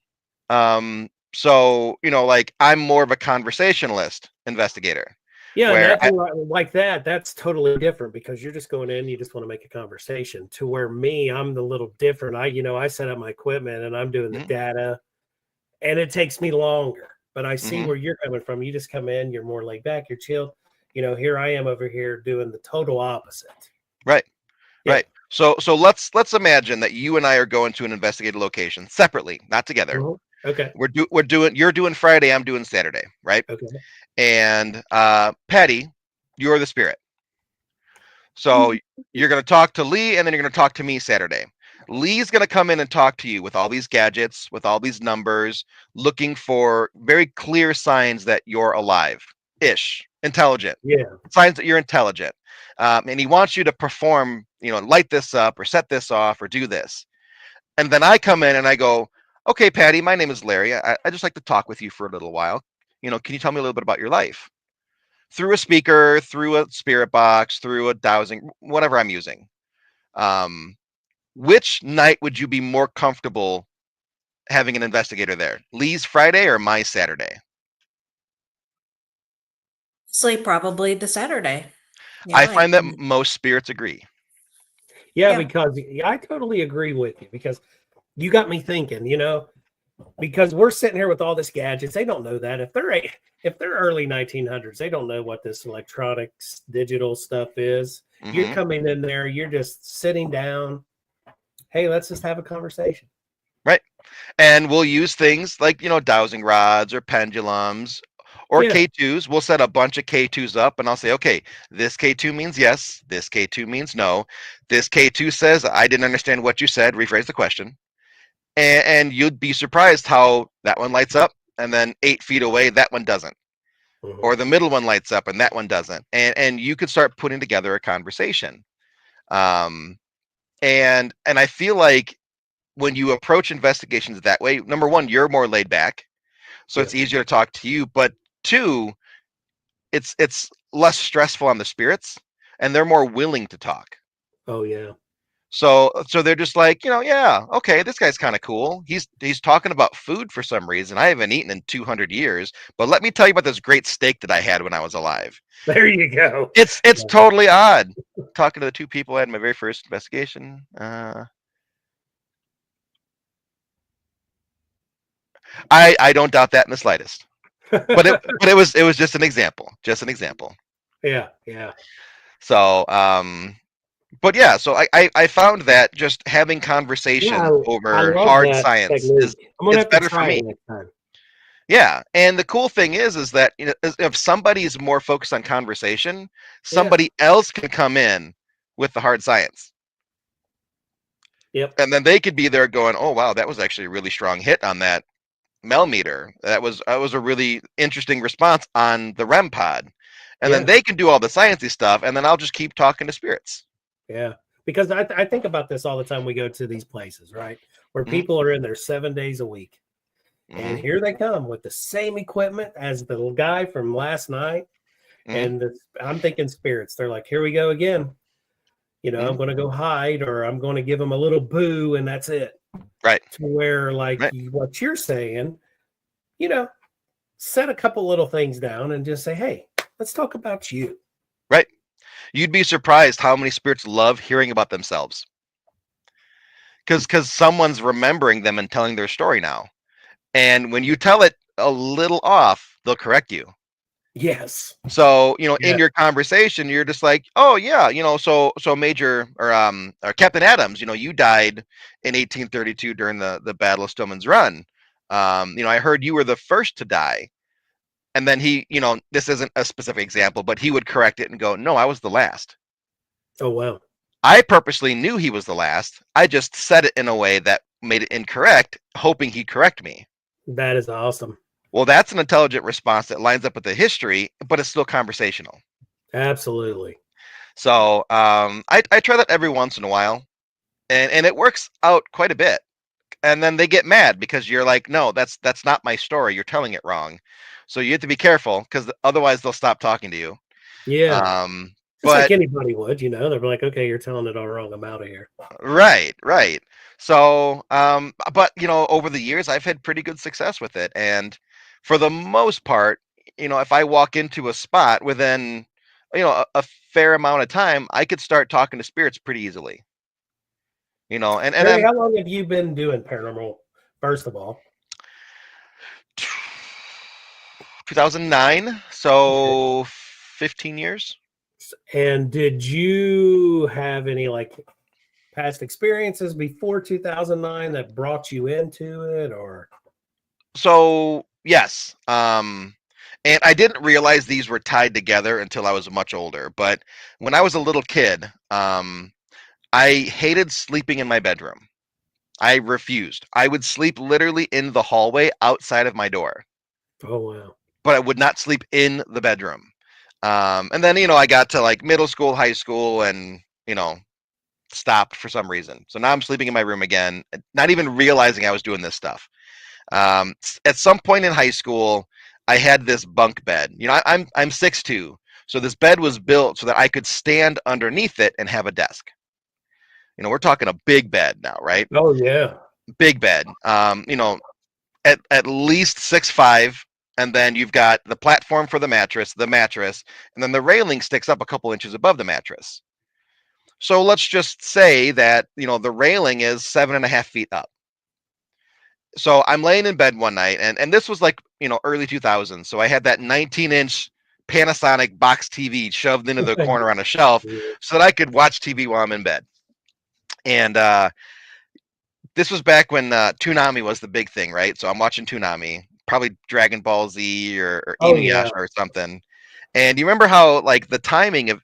C: So, like, I'm more of a conversationalist investigator.
A: Yeah, and like that, that's totally different, because you're just going in, you just want to make a conversation. To where me, I'm a little different. I set up my equipment and I'm doing the data, and it takes me longer. But I see where you're coming from. You just come in, you're more laid back, you're chill. Here I am over here doing the total opposite.
C: Right. Yeah. Right. So let's imagine that you and I are going to an investigative location separately, not together.
A: Okay.
C: You're doing Friday, I'm doing Saturday, right?
A: Okay.
C: And Patty, you're the spirit. So you're going to talk to Lee, and then you're going to talk to me Saturday. Lee's going to come in and talk to you with all these gadgets, with all these numbers, looking for very clear signs that you're alive-ish, intelligent.
A: Yeah.
C: Signs that you're intelligent. And he wants you to perform, light this up or set this off or do this. And then I come in and I go, okay, Patty, my name is Larry. I just like to talk with you for a little while. Can you tell me a little bit about your life? Through a speaker, through a spirit box, through a dowsing, whatever I'm using. Which night would you be more comfortable having an investigator there? Lee's Friday or my Saturday?
B: Probably the Saturday.
C: I find that most spirits agree.
A: Yeah, because I totally agree with you, because you got me thinking, because we're sitting here with all this gadgets. They don't know that. If they're early 1900s, they don't know what this electronics, digital stuff is. You're coming in there, you're just sitting down. Hey, let's just have a conversation.
C: Right. And we'll use things like, dowsing rods or pendulums or K2s. We'll set a bunch of K2s up, and I'll say, okay, this K2 means yes. This K2 means no. This K2 says, I didn't understand what you said. Rephrase the question. And you'd be surprised how that one lights up, and then 8 feet away, that one doesn't. Or the middle one lights up and that one doesn't. And you could start putting together a conversation. And I feel like when you approach investigations that way, number one, you're more laid back, so it's easier to talk to you. But two, it's less stressful on the spirits, and they're more willing to talk.
A: Oh yeah.
C: So they're just like, yeah, okay, this guy's kind of cool. He's talking about food for some reason. I haven't eaten in 200 years, but let me tell you about this great steak that I had when I was alive.
A: There you go.
C: It's totally odd. Talking to the two people I had in my very first investigation. I don't doubt that in the slightest. But it was just an example. Just an example.
A: Yeah. Yeah.
C: So, but yeah, so I found that just having
A: Yeah.
C: conversations
A: I
C: over
A: love
C: hard
A: that
C: science is
A: technique. I'm gonna
C: it's
A: have to
C: better for
A: try it
C: me.
A: next time.
C: Yeah, and the cool thing is that if somebody's more focused on conversation,
A: Yeah.
C: somebody else can come in with the hard science,
A: Yep.
C: and then they could be there going, "Oh wow, that was actually a really strong hit on that Mel meter. That was a really interesting response on the REM pod," and then
A: Yeah.
C: they can do all the sciencey stuff, and then I'll just keep talking to spirits.
A: Yeah. Because I think about this all the time. We go to these places, right? Where
C: Hmm.
A: people are in there 7 days a week. And
C: Hmm.
A: here they come with the same equipment as the little guy from last night.
C: Hmm.
A: And I'm thinking spirits. They're like, here we go again.
C: Hmm.
A: I'm going to go hide or I'm going to give them a little boo and that's it.
C: Right.
A: To where, like
C: Right.
A: what you're saying, you know, set a couple little things down and just say, hey, let's talk about you.
C: Right. You'd be surprised how many spirits love hearing about themselves because someone's remembering them and telling their story now. And when you tell it a little off, they'll correct you.
A: Yes.
C: So, in
A: Yeah.
C: your conversation, you're just like, oh yeah, so Major or Captain Adams, you died in 1832 during the Battle of Stillman's Run. I heard you were the first to die. And then he, this isn't a specific example, but he would correct it and go, no, I was the last.
A: Oh, wow.
C: I purposely knew he was the last. I just said it in a way that made it incorrect, hoping he'd correct me.
A: That is awesome.
C: Well, that's an intelligent response that lines up with the history, but it's still conversational.
A: Absolutely.
C: So I try that every once in a while, and it works out quite a bit. And then they get mad because you're like, no, that's not my story. You're telling it wrong. So you have to be careful because otherwise they'll stop talking to you.
A: Yeah.
C: Um,
A: Just like
C: but
A: anybody would, they're like, okay, you're telling it all wrong. I'm out of here.
C: right, right. So, but over the years, I've had pretty good success with it, and for the most part, if I walk into a spot within, a fair amount of time, I could start talking to spirits pretty easily. And
A: Larry,
C: I'm
A: how long have you been doing paranormal, first of all?
C: 2009,
A: Okay.
C: so 15 years.
A: And did you have any like past experiences before 2009 that brought you into it or?
C: So yes, and I didn't realize these were tied together until I was much older. But when I was a little kid, I hated sleeping in my bedroom. I refused. I would sleep literally in the hallway outside of my door,
A: Oh, wow.
C: but I would not sleep in the bedroom. And then I got to like middle school, high school, and stopped for some reason. So now I'm sleeping in my room again, not even realizing I was doing this stuff. At some point in high school, I had this bunk bed. I'm 6'2", so this bed was built so that I could stand underneath it and have a desk. We're talking a big bed now, right?
A: Oh, yeah.
C: Big bed. At least 6'5", and then you've got the platform for the mattress, and then the railing sticks up a couple inches above the mattress. So let's just say that the railing is 7.5 feet up. So I'm laying in bed one night, and this was like early 2000s. So I had that 19-inch Panasonic box TV shoved into the corner on a shelf so that I could watch TV while I'm in bed. And this was back when Toonami was the big thing, right? So I'm watching Toonami, probably Dragon Ball Z or
A: Oh, yeah.
C: Inuyasha or something. And you remember how like the timing of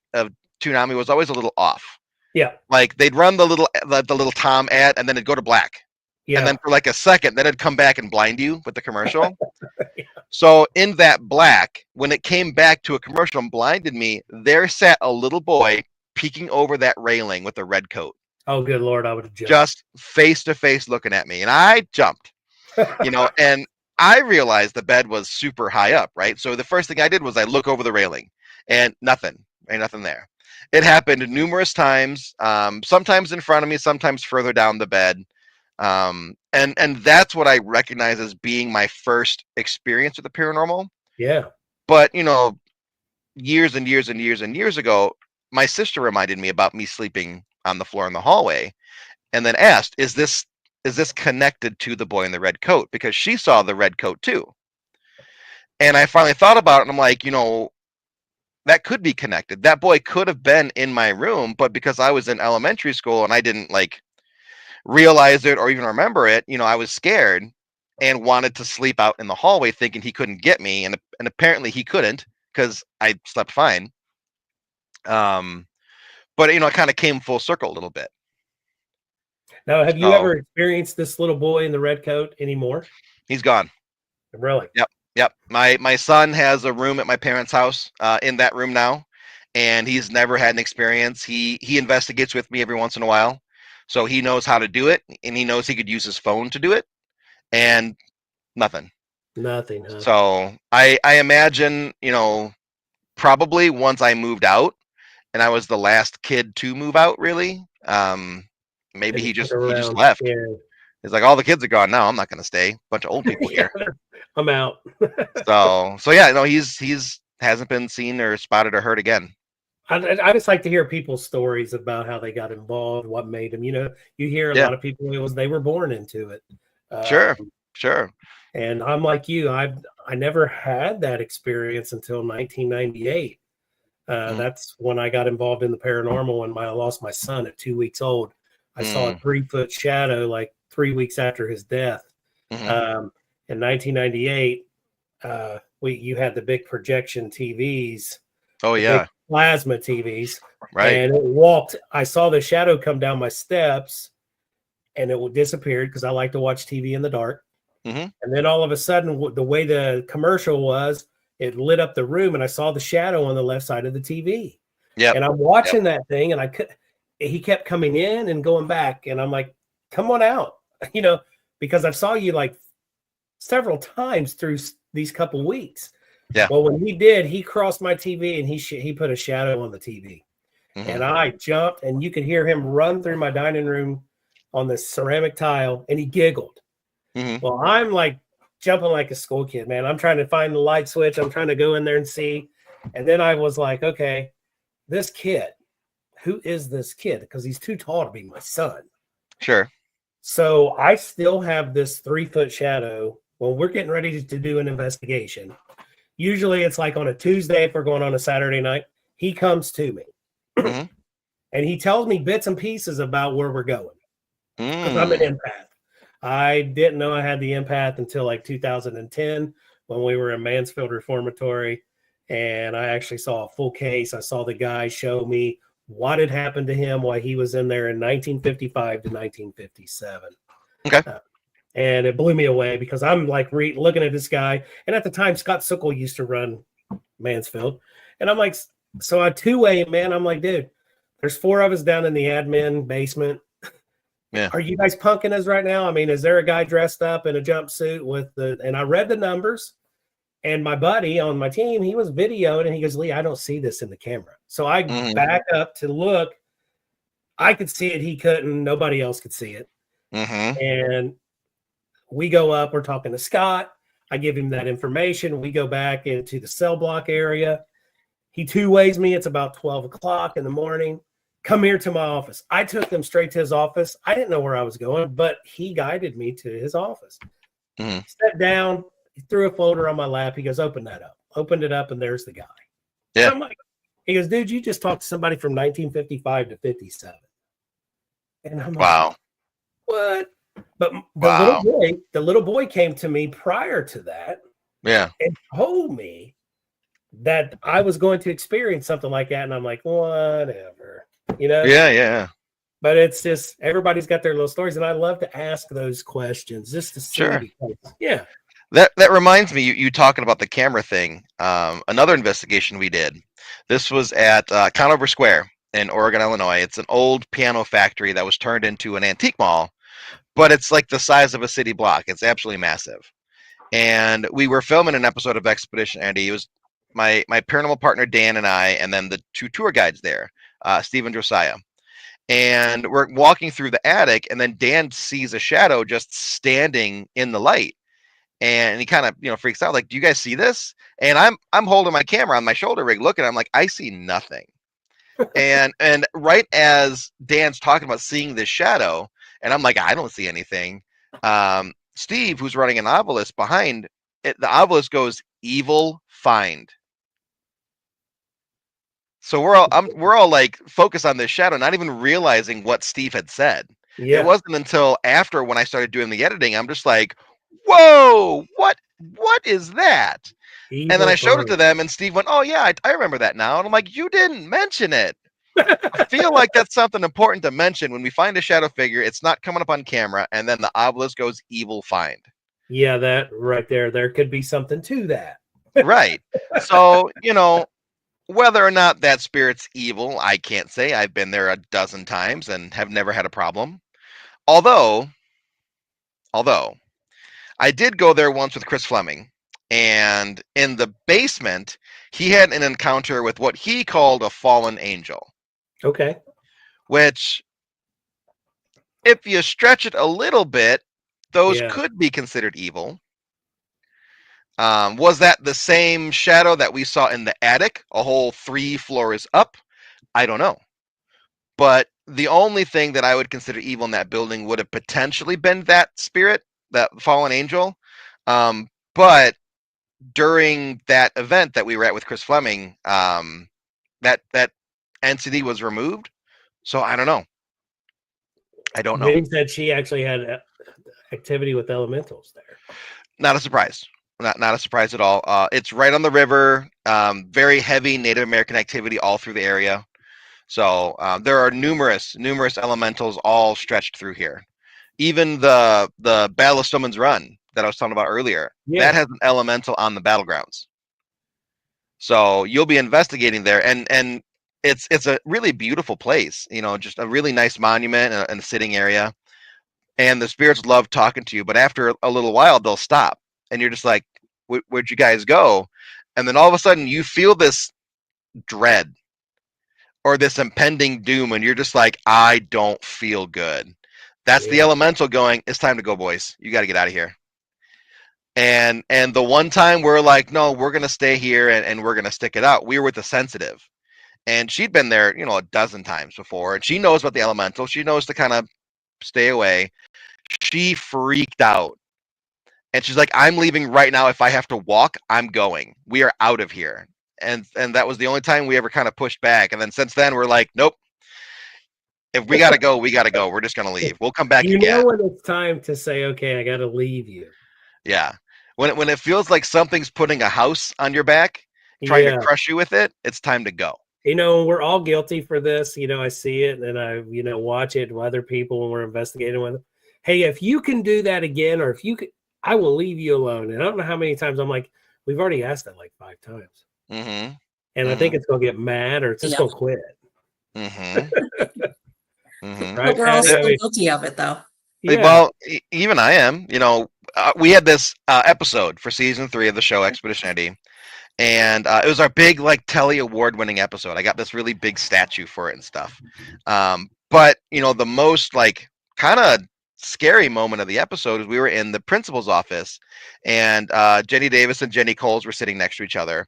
C: Toonami was always a little off.
A: Yeah.
C: Like they'd run the little Tom ad, and then it'd go to black. And
A: Yeah.
C: then for like a second, then it'd come back and blind you with the commercial. So in that black, when it came back to a commercial and blinded me, there sat a little boy peeking over that railing with a red coat,
A: Oh, good Lord. I would have jumped.
C: just face to face looking at me. And I jumped, and I realized the bed was super high up, right? So the first thing I did was I look over the railing and nothing, ain't nothing there. It happened numerous times, sometimes in front of me, sometimes further down the bed. And that's what I recognize as being my first experience with the paranormal.
A: Yeah.
C: But years and years and years and years ago, my sister reminded me about me sleeping on the floor in the hallway, and then asked, "Is this connected to the boy in the red coat?" Because she saw the red coat too. And I finally thought about it, and I'm like, that could be connected. That boy could have been in my room, but because I was in elementary school and I didn't like realize it or even remember it, I was scared and wanted to sleep out in the hallway thinking he couldn't get me, and apparently he couldn't because I slept fine. But it kind of came full circle a little bit.
A: Now, have you ever experienced this little boy in the red coat anymore?
C: He's gone.
A: Really?
C: Yep. My son has a room at my parents' house, in that room now, and he's never had an experience. He investigates with me every once in a while, so he knows how to do it, and he knows he could use his phone to do it, and nothing.
A: Nothing. Huh?
C: So I imagine, probably once I moved out, and I was the last kid to move out, really. Maybe he just left.
A: Yeah.
C: He's like, all the kids are gone now. I'm not going to stay. Bunch of old people here.
A: I'm out.
C: so yeah, no, he's hasn't been seen or spotted or heard again.
A: I just like to hear people's stories about how they got involved, what made them. You hear a lot of people, they were born into it.
C: Sure.
A: And I'm like you. I never had that experience until 1998. That's when I got involved in the paranormal when I lost my son at 2 weeks old. I saw a 3-foot shadow like 3 weeks after his death. In 1998, you had the big projection TVs.
C: Oh yeah,
A: plasma TVs.
C: Right.
A: And it walked. I saw the shadow come down my steps, and it disappeared because I like to watch TV in the dark. And then all of a sudden, the way the commercial was, it lit up the room, and I saw the shadow on the left side of the TV.
C: Yeah.
A: And I'm watching that thing, and he kept coming in and going back, and I'm like, "Come on out," because I saw you like several times through these couple weeks.
C: Yeah.
A: Well, when he did, he crossed my TV and he put a shadow on the TV, and I jumped, and you could hear him run through my dining room on the ceramic tile, and he giggled. Well, I'm like jumping like a school kid, man. I'm trying to find the light switch. I'm trying to go in there and see. And then I was like, okay, this kid, who is this kid? Because he's too tall to be my son.
C: Sure.
A: So I still have this 3-foot shadow when we're getting ready to do an investigation. Usually it's like on a Tuesday if we're going on a Saturday night. He comes to me. And he tells me bits and pieces about where we're going. Because I'm an empath. I didn't know I had the empath until like 2010 when we were in Mansfield Reformatory, and I actually saw a full case. I saw the guy show me what had happened to him while he was in there in 1955 to 1957.
C: Okay.
A: And it blew me away because I'm like looking at this guy, and at the time Scott Sokol used to run Mansfield, and I'm like, so I two-way, man. I'm like, dude, there's 4 of us down in the admin basement.
C: Yeah.
A: Are you guys punking us right now? I mean, is there a guy dressed up in a jumpsuit and I read the numbers, and my buddy on my team, he was videoed, and he goes, Lee, I don't see this in the camera. So I back up to look. I could see it. He couldn't. Nobody else could see it. And we go up. We're talking to Scott. I give him that information. We go back into the cell block area. He two-ways me. It's about 12 o'clock in the morning. Come here to my office. I took them straight to his office. I didn't know where I was going, but he guided me to his office. Sat down. He threw a folder on my lap. He goes, open that up. Opened it up, and there's the guy.
C: Yeah.
A: I'm like, he goes, dude, you just talked to somebody from 1955 to 57. And I'm like,
C: wow.
A: What? But the little boy came to me prior to that.
C: Yeah.
A: And told me that I was going to experience something like that. And I'm like, whatever.
C: Yeah.
A: But it's just everybody's got their little stories, and I love to ask those questions just to see.
C: Sure.
A: Yeah.
C: That reminds me, you talking about the camera thing. Another investigation we did. This was at Conover Square in Oregon, Illinois. It's an old piano factory that was turned into an antique mall, but it's like the size of a city block. It's absolutely massive. And we were filming an episode of Expedition Andy. It was my paranormal partner Dan and I, and then the 2 tour guides there, Steve and Josiah. And we're walking through the attic, and then Dan sees a shadow just standing in the light. And he kind of, freaks out, like, do you guys see this? And I'm holding my camera on my shoulder rig looking, I'm like, I see nothing. and right as Dan's talking about seeing this shadow, and I'm like, I don't see anything. Steve, who's running an obelisk behind it, the obelisk goes, evil find. So we're all like focused on this shadow, not even realizing what Steve had said. It
A: Yeah.
C: wasn't until after when I started doing the editing, I'm just like, whoa, what is that? And then
A: Evil
C: I showed it to
A: throne.
C: them, and Steve went, "Oh yeah, I remember that now." And I'm like, "You didn't mention it." I feel like that's something important to mention when we find a shadow figure. It's not coming up on camera, and then the obelisk goes evil find.
A: Yeah, that right there. There could be something to that.
C: Right. So whether or not that spirit's evil, I can't say. I've been there a dozen times and have never had a problem. Although I did go there once with Chris Fleming, and in the basement, he had an encounter with what he called a fallen angel,
A: Okay.
C: which, if you stretch it a little bit, those
A: Yeah.
C: could be considered evil. Was that the same shadow that we saw in the attic, a whole 3 floors up? I don't know. But the only thing that I would consider evil in that building would have potentially been that spirit, that fallen angel. But during that event that we were at with Chris Fleming, that entity was removed. So I don't know. I don't know.
A: Jenny said she actually had activity with elementals there.
C: Not a surprise. Not a surprise at all. It's right on the river. Very heavy Native American activity all through the area. So there are numerous elementals all stretched through here. Even the Battle of Stoneman's Run that I was talking about earlier, that has an elemental on the battlegrounds. So you'll be investigating there, and it's a really beautiful place. Just a really nice monument and a sitting area. And the spirits love talking to you, but after a little while, they'll stop, and you're just like, "Where'd you guys go?" And then all of a sudden, you feel this dread or this impending doom, and you're just like, "I don't feel good." That's the elemental going, "It's time to go, boys. You got to get out of here." And the one time we're like, "No, we're gonna stay here and we're gonna stick it out." We were with the sensitive, and she'd been there, a dozen times before, and she knows about the elemental. She knows to kind of stay away. She freaked out, and she's like, "I'm leaving right now. If I have to walk, I'm going. We are out of here." And that was the only time we ever kind of pushed back. And then since then, we're like, "Nope. If we gotta go, we gotta go. We're just gonna leave. We'll come back again."
A: When it's time to say, "Okay, I got to leave you."
C: Yeah. When it feels like something's putting a house on your back, trying to crush you with it, it's time to go.
A: We're all guilty for this. I see it and I, watch it with other people when we're investigating with them. Hey, if you can do that again, or if you could, I will leave you alone. And I don't know how many times I'm like, we've already asked that like 5 times.
C: Mm-hmm.
A: And I think it's going to get mad or it's just going to quit.
C: Mm-hmm. Mm-hmm.
B: But we're all still guilty of it, though.
C: Yeah. Well, even I am. We had this episode for season 3 of the show Expedition ID, and it was our big Telly award-winning episode. I got this really big statue for it and stuff. But the most kind of scary moment of the episode is we were in the principal's office, and Jenny Davis and Jenny Coles were sitting next to each other,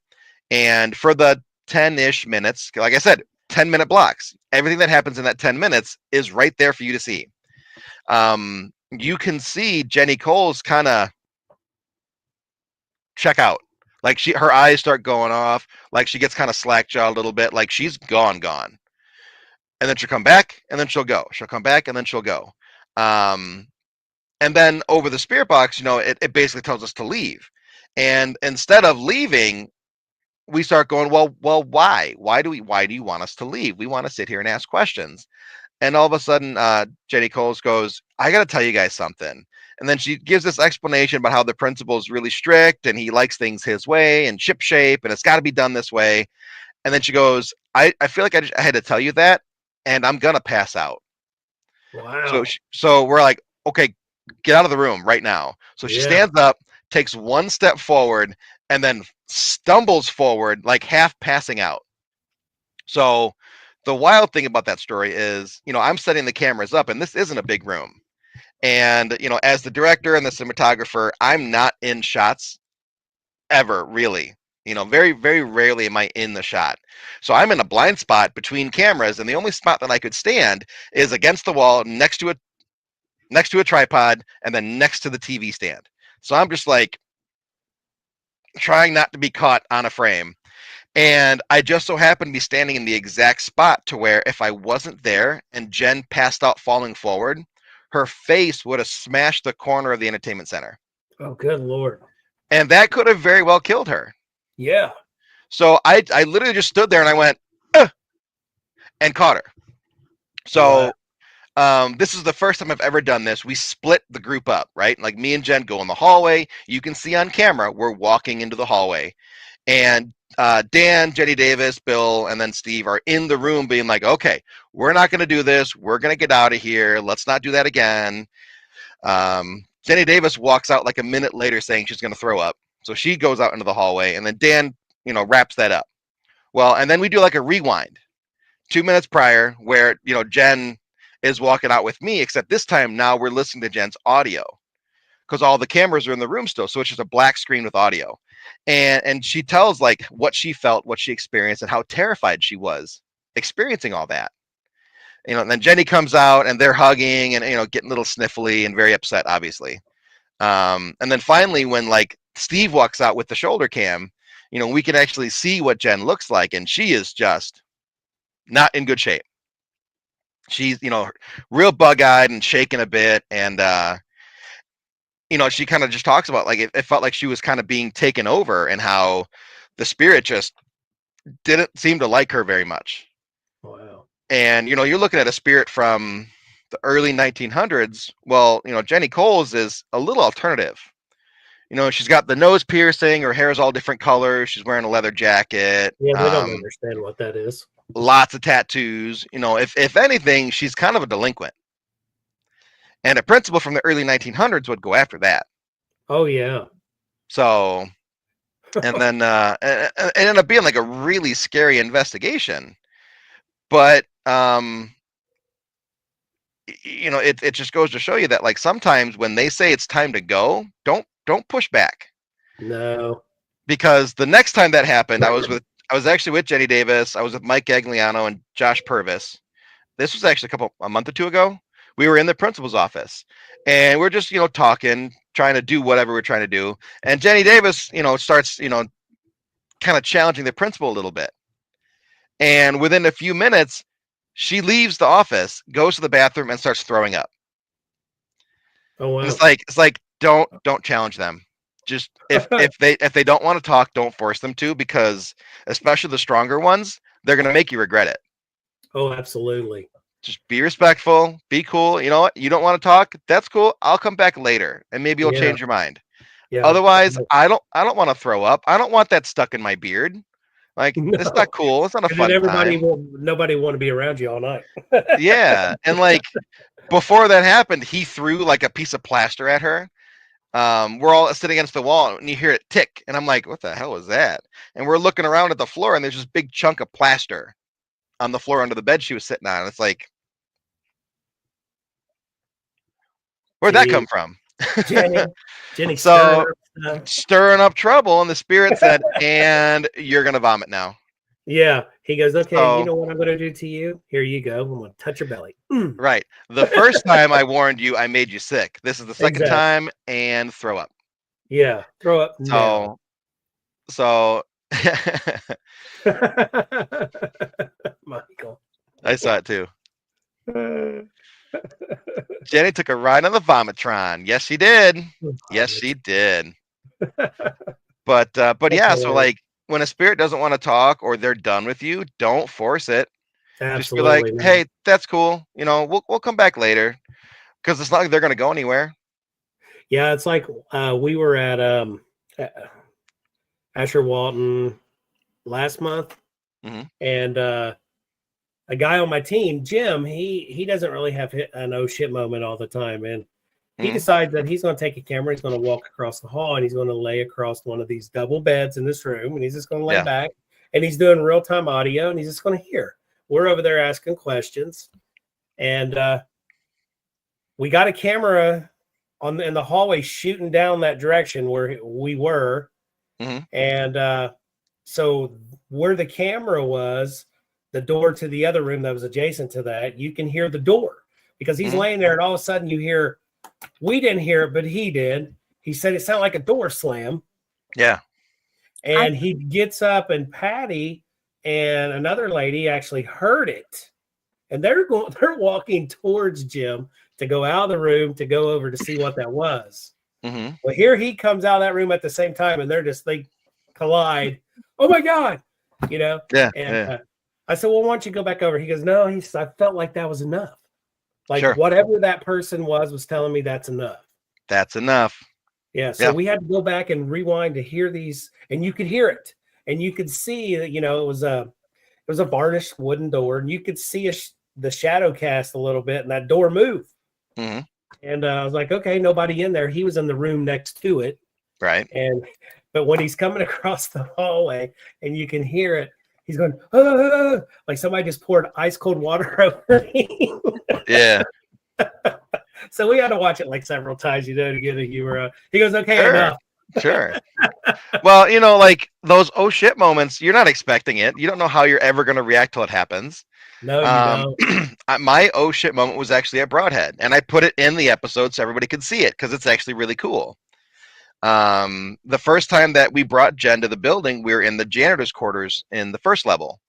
C: and for the 10-ish minutes, like I said, 10-minute blocks, everything that happens in that 10 minutes is right there for you to see. You can see Jenny Coles kind of check out. Her eyes start going off, she gets kind of slack-jawed a little bit, she's gone. And then she'll come back, and then she'll go. She'll come back, and then she'll go. And then over the spirit box, it basically tells us to leave. And instead of leaving, we start going, well, why? Why do you want us to leave? We want to sit here and ask questions. And all of a sudden, Jenny Coles goes, "I got to tell you guys something." And then she gives this explanation about how the principal is really strict and he likes things his way and ship shape and it's got to be done this way. And then she goes, I feel like I had to tell you that, and I'm going to pass out.
A: Wow.
C: So we're like, "Okay, get out of the room right now." So she stands up, takes one step forward, and then stumbles forward, half passing out. So the wild thing about that story is, I'm setting the cameras up, and this isn't a big room. And, as the director and the cinematographer, I'm not in shots ever, really. Very, very rarely am I in the shot. So I'm in a blind spot between cameras, and the only spot that I could stand is against the wall next to a tripod and then next to the TV stand. So I'm just trying not to be caught on a frame. And I just so happened to be standing in the exact spot to where if I wasn't there and Jen passed out falling forward, her face would have smashed the corner of the entertainment center.
A: Oh, good Lord.
C: And that could have very well killed her.
A: Yeah.
C: So I literally just stood there and I went, "Ugh," and caught her. So this is the first time I've ever done this. We split the group up, right? Like me and Jen go in the hallway. You can see on camera, we're walking into the hallway. And Dan, Jenny Davis, Bill, and then Steve are in the room being like, okay, we're not going to do this. We're going to get out of here. Let's not do that again. Jenny Davis walks out like a minute later saying she's going to throw up. So she goes out into the hallway, and then Dan, wraps that up. Well, and then we do like a rewind 2 minutes prior where, Jen is walking out with me, except this time now we're listening to Jen's audio because all the cameras are in the room still. So it's just a black screen with audio. And she tells like what she felt, what she experienced, and how terrified she was experiencing all that. And then Jenny comes out and they're hugging and, getting a little sniffly and very upset, obviously. And then finally, when like Steve walks out with the shoulder cam, we can actually see what Jen looks like. And she is just not in good shape. She's, real bug-eyed and shaking a bit. And, she kind of just talks about like it felt like she was kind of being taken over and how the spirit just didn't seem to like her very much.
A: Wow.
C: And, you're looking at a spirit from the early 1900s. Well, Jenny Coles is a little alternative. She's got the nose piercing, her hair is all different colors. She's wearing a leather jacket.
A: Yeah, they don't understand what that is.
C: Lots of tattoos. If anything, she's kind of a delinquent. And a principal from the early 1900s would go after that.
A: Oh, yeah.
C: So, and then it ended up being like a really scary investigation. But, it just goes to show you that like sometimes when they say it's time to go, don't push back.
A: No.
C: Because the next time that happened, I was actually with Jenny Davis. I was with Mike Gagliano and Josh Purvis. This was actually a month or two ago. We were in the principal's office and we're just, talking, trying to do whatever we're trying to do. And Jenny Davis, starts, kind of challenging the principal a little bit. And within a few minutes, she leaves the office, goes to the bathroom and starts throwing up.
A: Oh, wow.
C: It's like, don't challenge them. Just if they don't want to talk, don't force them to, because especially the stronger ones, they're going to make you regret it.
A: Oh, absolutely.
C: Just be respectful, be cool. You know what? You don't want to talk? That's cool. I'll come back later and maybe you'll change your mind.
A: Yeah.
C: Otherwise, I don't want to throw up. I don't want that stuck in my beard. Like, it's not cool. It's not a fun time.
A: Nobody want to be around you all night.
C: Yeah. And like before that happened, he threw like a piece of plaster at her. We're all sitting against the wall and you hear it tick. And I'm like, what the hell was that? And we're looking around at the floor and there's this big chunk of plaster on the floor under the bed she was sitting on. It's like, where'd that come from?
A: Jenny
C: stirring up trouble, and the spirit said, and you're gonna vomit now.
A: Yeah. He goes, okay, you know what I'm gonna do to you? Here you go. I'm gonna touch your belly.
C: Right. The first time I warned you, I made you sick. This is the second time, and throw up.
A: Yeah, throw up.
C: So
A: Michael.
C: I saw it too. Jenny took a ride on the Vomitron. Yes, she did. Yes, she did. But yeah, so like when a spirit doesn't want to talk or they're done with you, don't force it.
A: Absolutely.
C: Just be like, hey, that's cool. We'll come back later, because it's not like they're gonna go anywhere.
A: Yeah, it's like we were at Asher Walton last month, and a guy on my team, Jim, he doesn't really have an oh shit moment all the time, and he decides that he's going to take a camera, he's going to walk across the hall, and he's going to lay across one of these double beds in this room, and he's just going to lay back, and he's doing real-time audio, and he's just going to hear. We're over there asking questions, and we got a camera in the hallway shooting down that direction where we were, and so where the camera was, the door to the other room that was adjacent to that, you can hear the door because he's laying there, and all of a sudden you hear, we didn't hear it, but he did. He said it sounded like a door slam.
C: Yeah.
A: And he gets up, and Patty and another lady actually heard it. And they're walking towards Jim to go out of the room to go over to see what that was.
C: Mm-hmm.
A: Well, here he comes out of that room at the same time, and they collide. Oh my God,
C: Yeah.
A: And I said, well, why don't you go back over? He goes, no, I felt like that was enough. Like
C: Sure.
A: whatever that person was telling me that's enough.
C: That's enough.
A: Yeah. So we had to go back and rewind to hear these, and you could hear it, and you could see that it was a varnished wooden door, and you could see the shadow cast a little bit, and that door moved.
C: Mm-hmm.
A: And I was like, okay, nobody in there. He was in the room next to it.
C: Right.
A: But when he's coming across the hallway and you can hear it, he's going, like somebody just poured ice cold water over him.
C: Yeah.
A: So we had to watch it like several times, to get a humor. He goes, okay, enough.
C: Sure. Well, like those oh shit moments, you're not expecting it. You don't know how you're ever going to react till it happens.
A: No, you don't.
C: My oh shit moment was actually at Broadhead, and I put it in the episode so everybody could see it because it's actually really cool. The first time that we brought Jen to the building, we were in the janitor's quarters in the first level,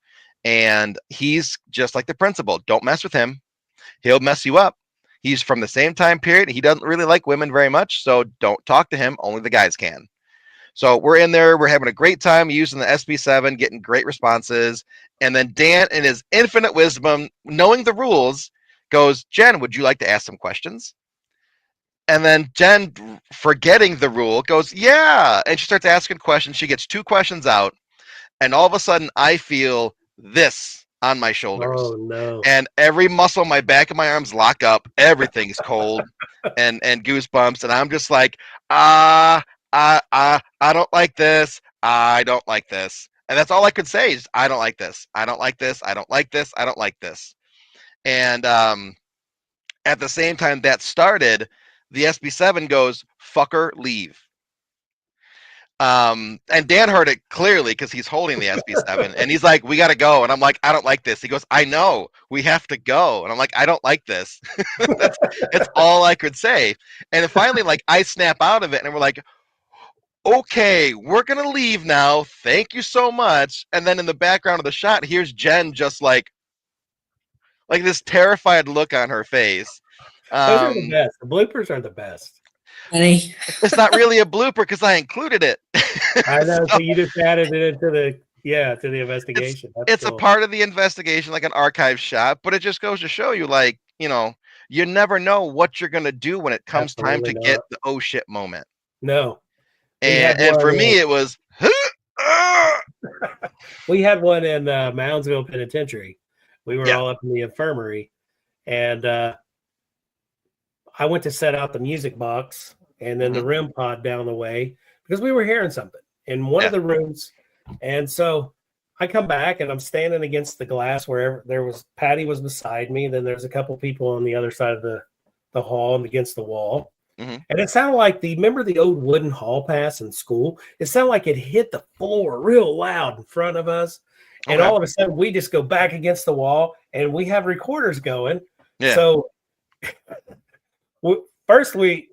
C: and he's just like the principal. Don't mess with him. He'll mess you up. He's from the same time period. He doesn't really like women very much, so don't talk to him. Only the guys can. So we're in there. We're having a great time using the SB7, getting great responses. And then Dan, in his infinite wisdom, knowing the rules, goes, Jen, would you like to ask some questions? And then Jen, forgetting the rule, goes, yeah. And she starts asking questions. She gets 2 questions out. And all of a sudden, I feel this on my shoulders.
A: Oh, no.
C: And every muscle in my back of my arms lock up. Everything's cold and goosebumps. And I'm just like, I don't like this. I don't like this. And that's all I could say is, I don't like this. I don't like this. I don't like this. I don't like this. And at the same time that started, the SB7 goes, fucker, leave. And Dan heard it clearly because he's holding the SB7 and he's like, we got to go. And I'm like, I don't like this. He goes, I know, we have to go. And I'm like, I don't like this. That's all I could say. And then finally, like, I snap out of it and we're like, okay, we're going to leave now. Thank you so much. And then in the background of the shot, here's Jen just like this terrified look on her face.
A: Those are the best. The bloopers are the best.
B: Funny.
C: It's not really a blooper because I included it.
A: I know. So you just added it into the investigation.
C: It's cool. A part of the investigation, like an archive shot, but it just goes to show you, like, you never know what you're going to do when it comes time to get the oh shit moment.
A: No.
C: And for me, it was.
A: We had one in Moundsville Penitentiary. We were all up in the infirmary, and I went to set out the music box and then the REM pod down the way because we were hearing something in one of the rooms. And so I come back and I'm standing against the glass where Patty was beside me. Then there's a couple people on the other side of the hall and against the wall. Mm-hmm. And it sounded like remember the old wooden hall pass in school? It sounded like it hit the floor real loud in front of us. And all of a sudden we just go back against the wall and we have recorders going. Yeah. So first we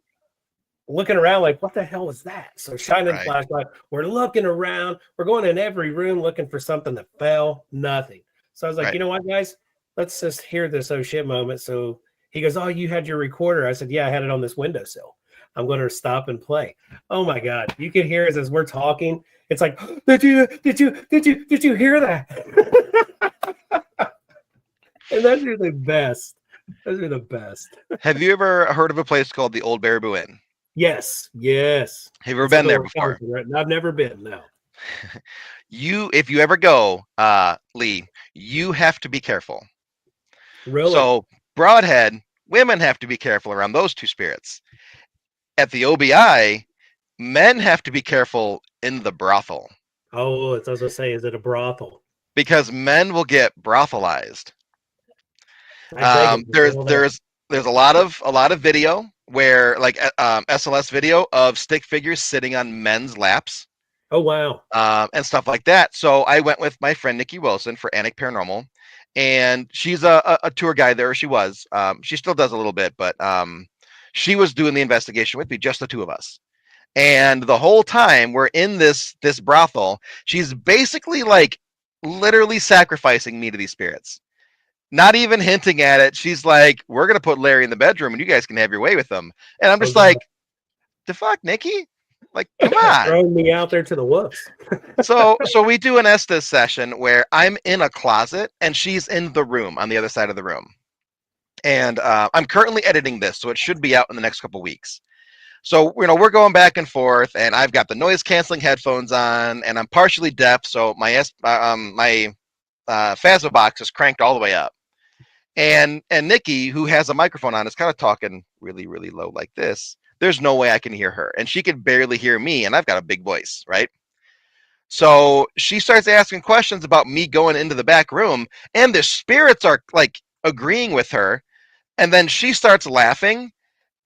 A: looking around like, what the hell was that? So shining the flashlight, we're looking around, we're going in every room looking for something that fell, nothing. So I was like, you know what, guys, let's just hear this oh shit moment. So he goes, oh, you had your recorder? I said, yeah, I had it on this windowsill. I'm going to stop and play. Oh my God. You can hear us as we're talking. It's like, did you hear that? And those are the best. Those are the best.
C: Have you ever heard of a place called the Old Baraboo Inn?
A: Yes.
C: Have you ever been there before?
A: I've never been, no.
C: If you ever go, Lee, you have to be careful.
A: Really?
C: So Broadhead, women have to be careful around those two spirits. At the OBI, men have to be careful in the brothel.
A: Oh, it's as I say, is it a brothel?
C: Because men will get brothelized. There's a lot of video where like SLS video of stick figures sitting on men's laps.
A: Oh wow.
C: And stuff like that. So I went with my friend Nikki Wilson for Anik Paranormal, and she's a tour guide there. She was. She still does a little bit, but she was doing the investigation with me, just the two of us. And the whole time we're in this brothel, she's basically like literally sacrificing me to these spirits. Not even hinting at it. She's like, we're going to put Larry in the bedroom and you guys can have your way with him. And I'm just like, the fuck, Nikki? Like, come on.
A: Throwing me out there to the wolves.
C: So we do an Estes session where I'm in a closet and she's in the room on the other side of the room. And I'm currently editing this, so it should be out in the next couple weeks. So, we're going back and forth, and I've got the noise canceling headphones on, and I'm partially deaf, so my Phasma box is cranked all the way up. And Nikki, who has a microphone on, is kind of talking really, really low like this. There's no way I can hear her, and she can barely hear me, and I've got a big voice, right? So she starts asking questions about me going into the back room, and the spirits are like agreeing with her, and then she starts laughing,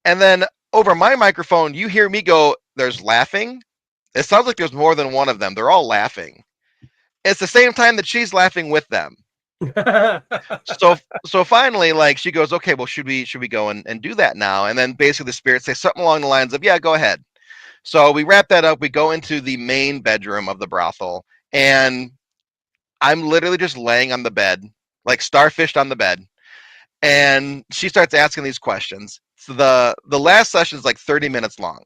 C: and then over my microphone, you hear me go, "There's laughing." It sounds like there's more than one of them. They're all laughing. It's the same time that she's laughing with them. So finally, like, she goes, "Okay, well, should we go and do that now?" And then basically the spirits say something along the lines of, "Yeah, go ahead." So we wrap that up. We go into the main bedroom of the brothel, and I'm literally just laying on the bed, like starfished on the bed. And she starts asking these questions. So the last session is like 30 minutes long.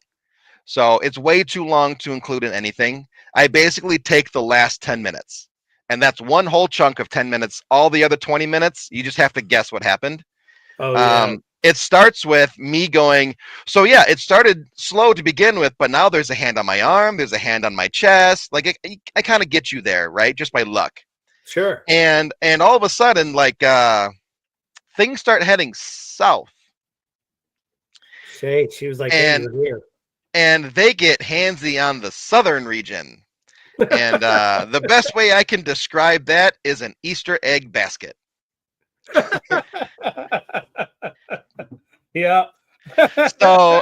C: So it's way too long to include in anything. I basically take the last 10 minutes. And that's one whole chunk of 10 minutes. All the other 20 minutes, you just have to guess what happened.
A: Oh, yeah.
C: It starts with me going, so yeah, it started slow to begin with, but now there's a hand on my arm, there's a hand on my chest. Like, I kind of get you there, right? Just by luck.
A: Sure.
C: And all of a sudden, like, things start heading south.
A: She was like, "Hey, you're here."
C: And they get handsy on the southern region. And the best way I can describe that is an Easter egg basket.
A: Yeah.
C: So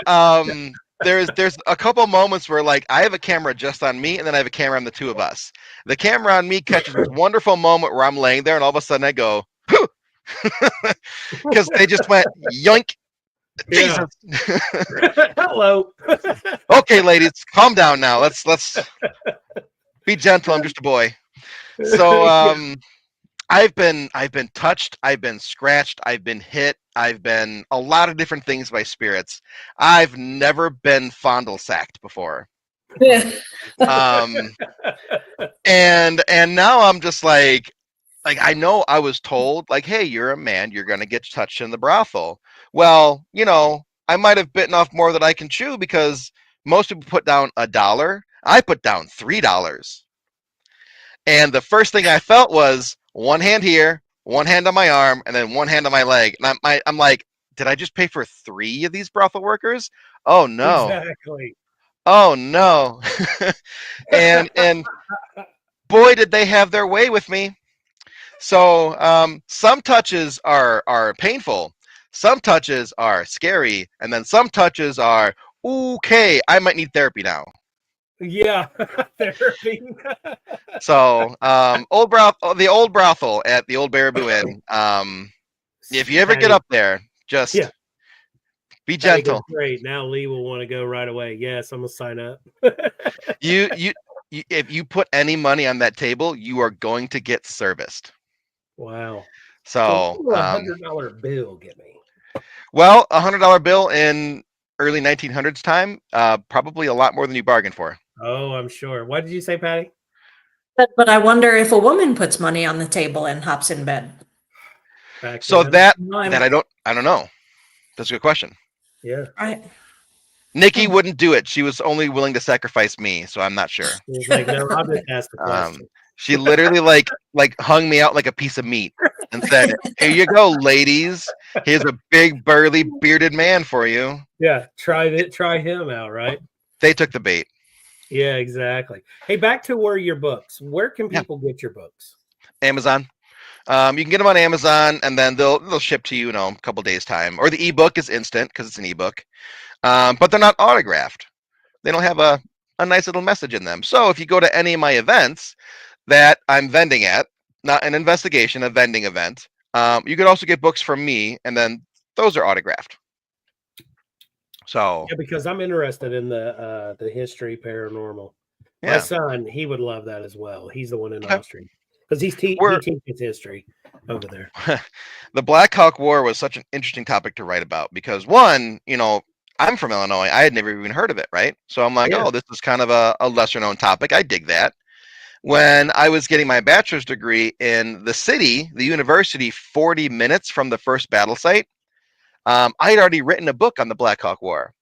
C: there's a couple moments where, like, I have a camera just on me, and then I have a camera on the two of us. The camera on me catches this wonderful moment where I'm laying there, and all of a sudden I go, because they just went yoink.
A: Yeah.
C: Jesus.
A: Hello.
C: Okay, ladies, calm down now. Let's be gentle. I'm just a boy. So I've been touched, I've been scratched, I've been hit, I've been a lot of different things by spirits. I've never been fondle sacked before. And now I'm just like I know I was told, like, hey, you're a man, you're gonna get touched in the brothel. Well, I might have bitten off more than I can chew, because most people put down $1. I put down $3. And the first thing I felt was one hand here, one hand on my arm, and then one hand on my leg. And I'm like, did I just pay for 3 of these brothel workers? Oh no.
A: Exactly.
C: Oh no. and boy, did they have their way with me. So some touches are painful, some touches are scary, and then some touches are, okay, I might need therapy now.
A: Yeah. Therapy.
C: So the old brothel at the old Baraboo Inn. If you ever get up there, just be gentle.
A: Great. Now Lee will want to go right away. Yes, I'm gonna sign up.
C: you if you put any money on that table, you are going to get serviced.
A: Wow.
C: So
A: $100 bill get me.
C: Well, $100 bill in early 1900s time, probably a lot more than you bargained for.
A: Oh, I'm sure. What did you say, Patty?
B: But I wonder if a woman puts money on the table and hops in bed.
C: So that I don't know. That's a good question.
A: Yeah.
B: Right.
C: Nikki wouldn't do it. She was only willing to sacrifice me, so I'm not sure.
A: She's like, no, I'll just ask the question.
C: She literally like hung me out like a piece of meat and said, "Here you go, ladies. Here's a big, burly, bearded man for you."
A: Yeah, try him out, right?
C: They took the bait.
A: Yeah, exactly. Hey, back to your books. Where can people get your books?
C: Amazon. You can get them on Amazon, and then they'll ship to you, a couple days time. Or the ebook is instant because it's an ebook, but they're not autographed. They don't have a nice little message in them. So if you go to any of my events that I'm vending at, not an investigation, a vending event, you could also get books from me, and then those are autographed. So
A: Yeah, because I'm interested in the history paranormal. My
C: yeah,
A: son, he would love that as well. He's the one in
C: okay.
A: Austria because he
C: We're
A: teaches history over there.
C: the Black Hawk War was such an interesting topic to write about because one, I'm from Illinois. I had never even heard of it, right? So I'm like,
A: Yeah.
C: oh, this is kind of a lesser known topic. I dig that. When I was getting my bachelor's degree in the city, the university, 40 minutes from the first battle site, I had already written a book on the Black Hawk War.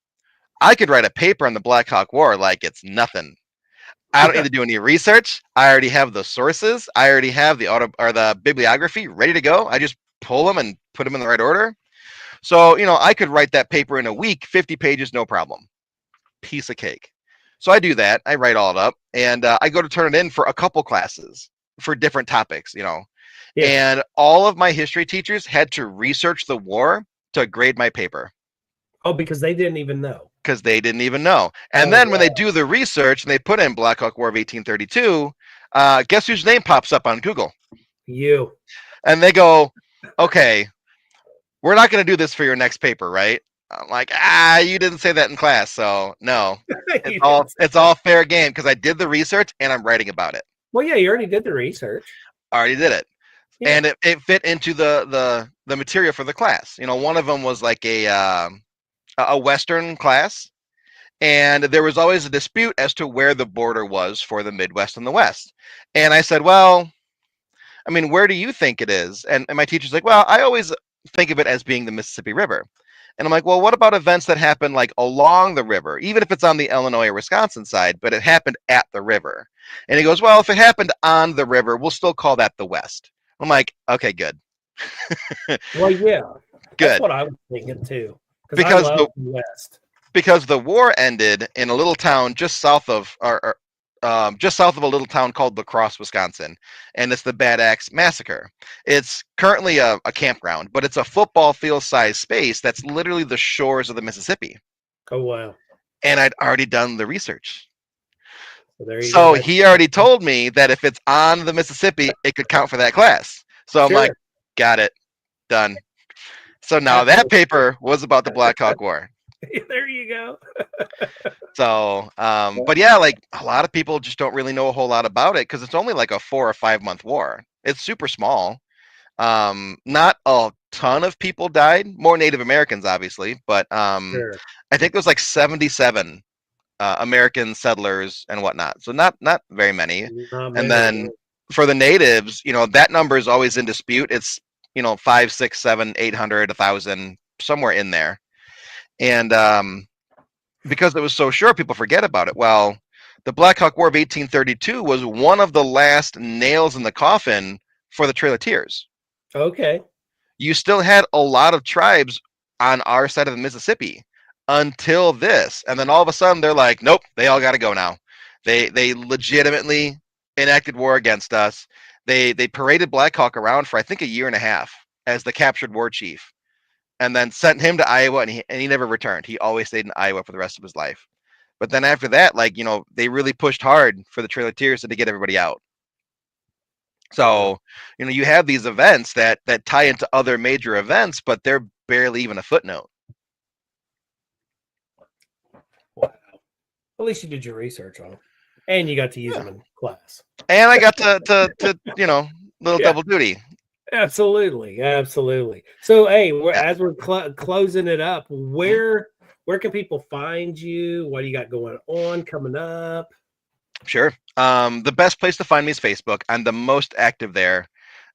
C: I could write a paper on the Black Hawk War like it's nothing. I don't need to do any research. I already have the sources. I already have the the bibliography ready to go. I just pull them and put them in the right order. So, I could write that paper in a week, 50 pages, no problem. Piece of cake. So I do that. I write all it up and I go to turn it in for a couple classes for different topics.
A: Yeah.
C: And all of my history teachers had to research the war to grade my paper
A: Oh, because they didn't even know.
C: because they didn't even know. And
A: Oh,
C: then when
A: wow.
C: they do the research and they put in Black Hawk War of 1832, guess whose name pops up on Google?
A: You.
C: And they go, okay, we're not going to do this for your next paper, right? I'm like, you didn't say that in class, so no.
A: You didn't say
C: It's
A: that.
C: all fair game because I did the research and I'm writing about it.
A: Well, yeah, you already did the research.
C: I already did it.
A: Yeah.
C: And it fit into the material for the class. One of them was like a Western class, and there was always a dispute as to where the border was for the Midwest and the West. And I said, well, I mean, where do you think it is? And my teacher's like, well, I always think of it as being the Mississippi River. And I'm like, well, what about events that happen like along the river, even if it's on the Illinois or Wisconsin side, but it happened at the river? And he goes, well, if it happened on the river, we'll still call that the West. I'm like, okay, good.
A: Well, yeah. That's
C: Good.
A: what I was thinking too. Because I
C: Because
A: love the West.
C: because the war ended in a little town just south of just south of a little town called La Crosse, Wisconsin, and it's the Bad Axe Massacre. It's currently a campground, but it's a football field sized space that's literally the shores of the Mississippi.
A: Oh, wow.
C: And I'd already done the research.
A: So there you
C: So
A: go.
C: he already told me that if it's on the Mississippi, it could count for that class. So I'm
A: Sure.
C: like, got it, done. So now that paper was about the Black Hawk War.
A: There you go.
C: So, but yeah, like a lot of people just don't really know a whole lot about it because it's only like a 4 or 5 month war. It's super small. Not a ton of people died, more Native Americans, obviously, but
A: Sure.
C: I think there was like 77 American settlers and whatnot. So not very many.
A: Not
C: And
A: many.
C: then for the natives, that number is always in dispute. It's 5, 6, 7, 800, 1,000, somewhere in there. And because it was so short, people forget about it. Well, the Black Hawk War of 1832 was one of the last nails in the coffin for the Trail of Tears.
A: Okay.
C: You still had a lot of tribes on our side of the Mississippi until this, and then all of a sudden they're like, nope, they all got to go now. They legitimately enacted war against us. They paraded Black Hawk around for I think a year and a half as the captured war chief, and then sent him to Iowa, and he never returned. He always stayed in Iowa for the rest of his life. But then after that, they really pushed hard for the Trail of Tears to get everybody out. So, you have these events that tie into other major events, but they're barely even a footnote.
A: Wow. At least you did your research on them. And you got to use them in class.
C: And I got to little
A: Yeah.
C: double duty.
A: Absolutely. Absolutely. So, hey, as we're closing it up, where can people find you? What do you got going on coming up?
C: Sure. The best place to find me is Facebook. I'm the most active there.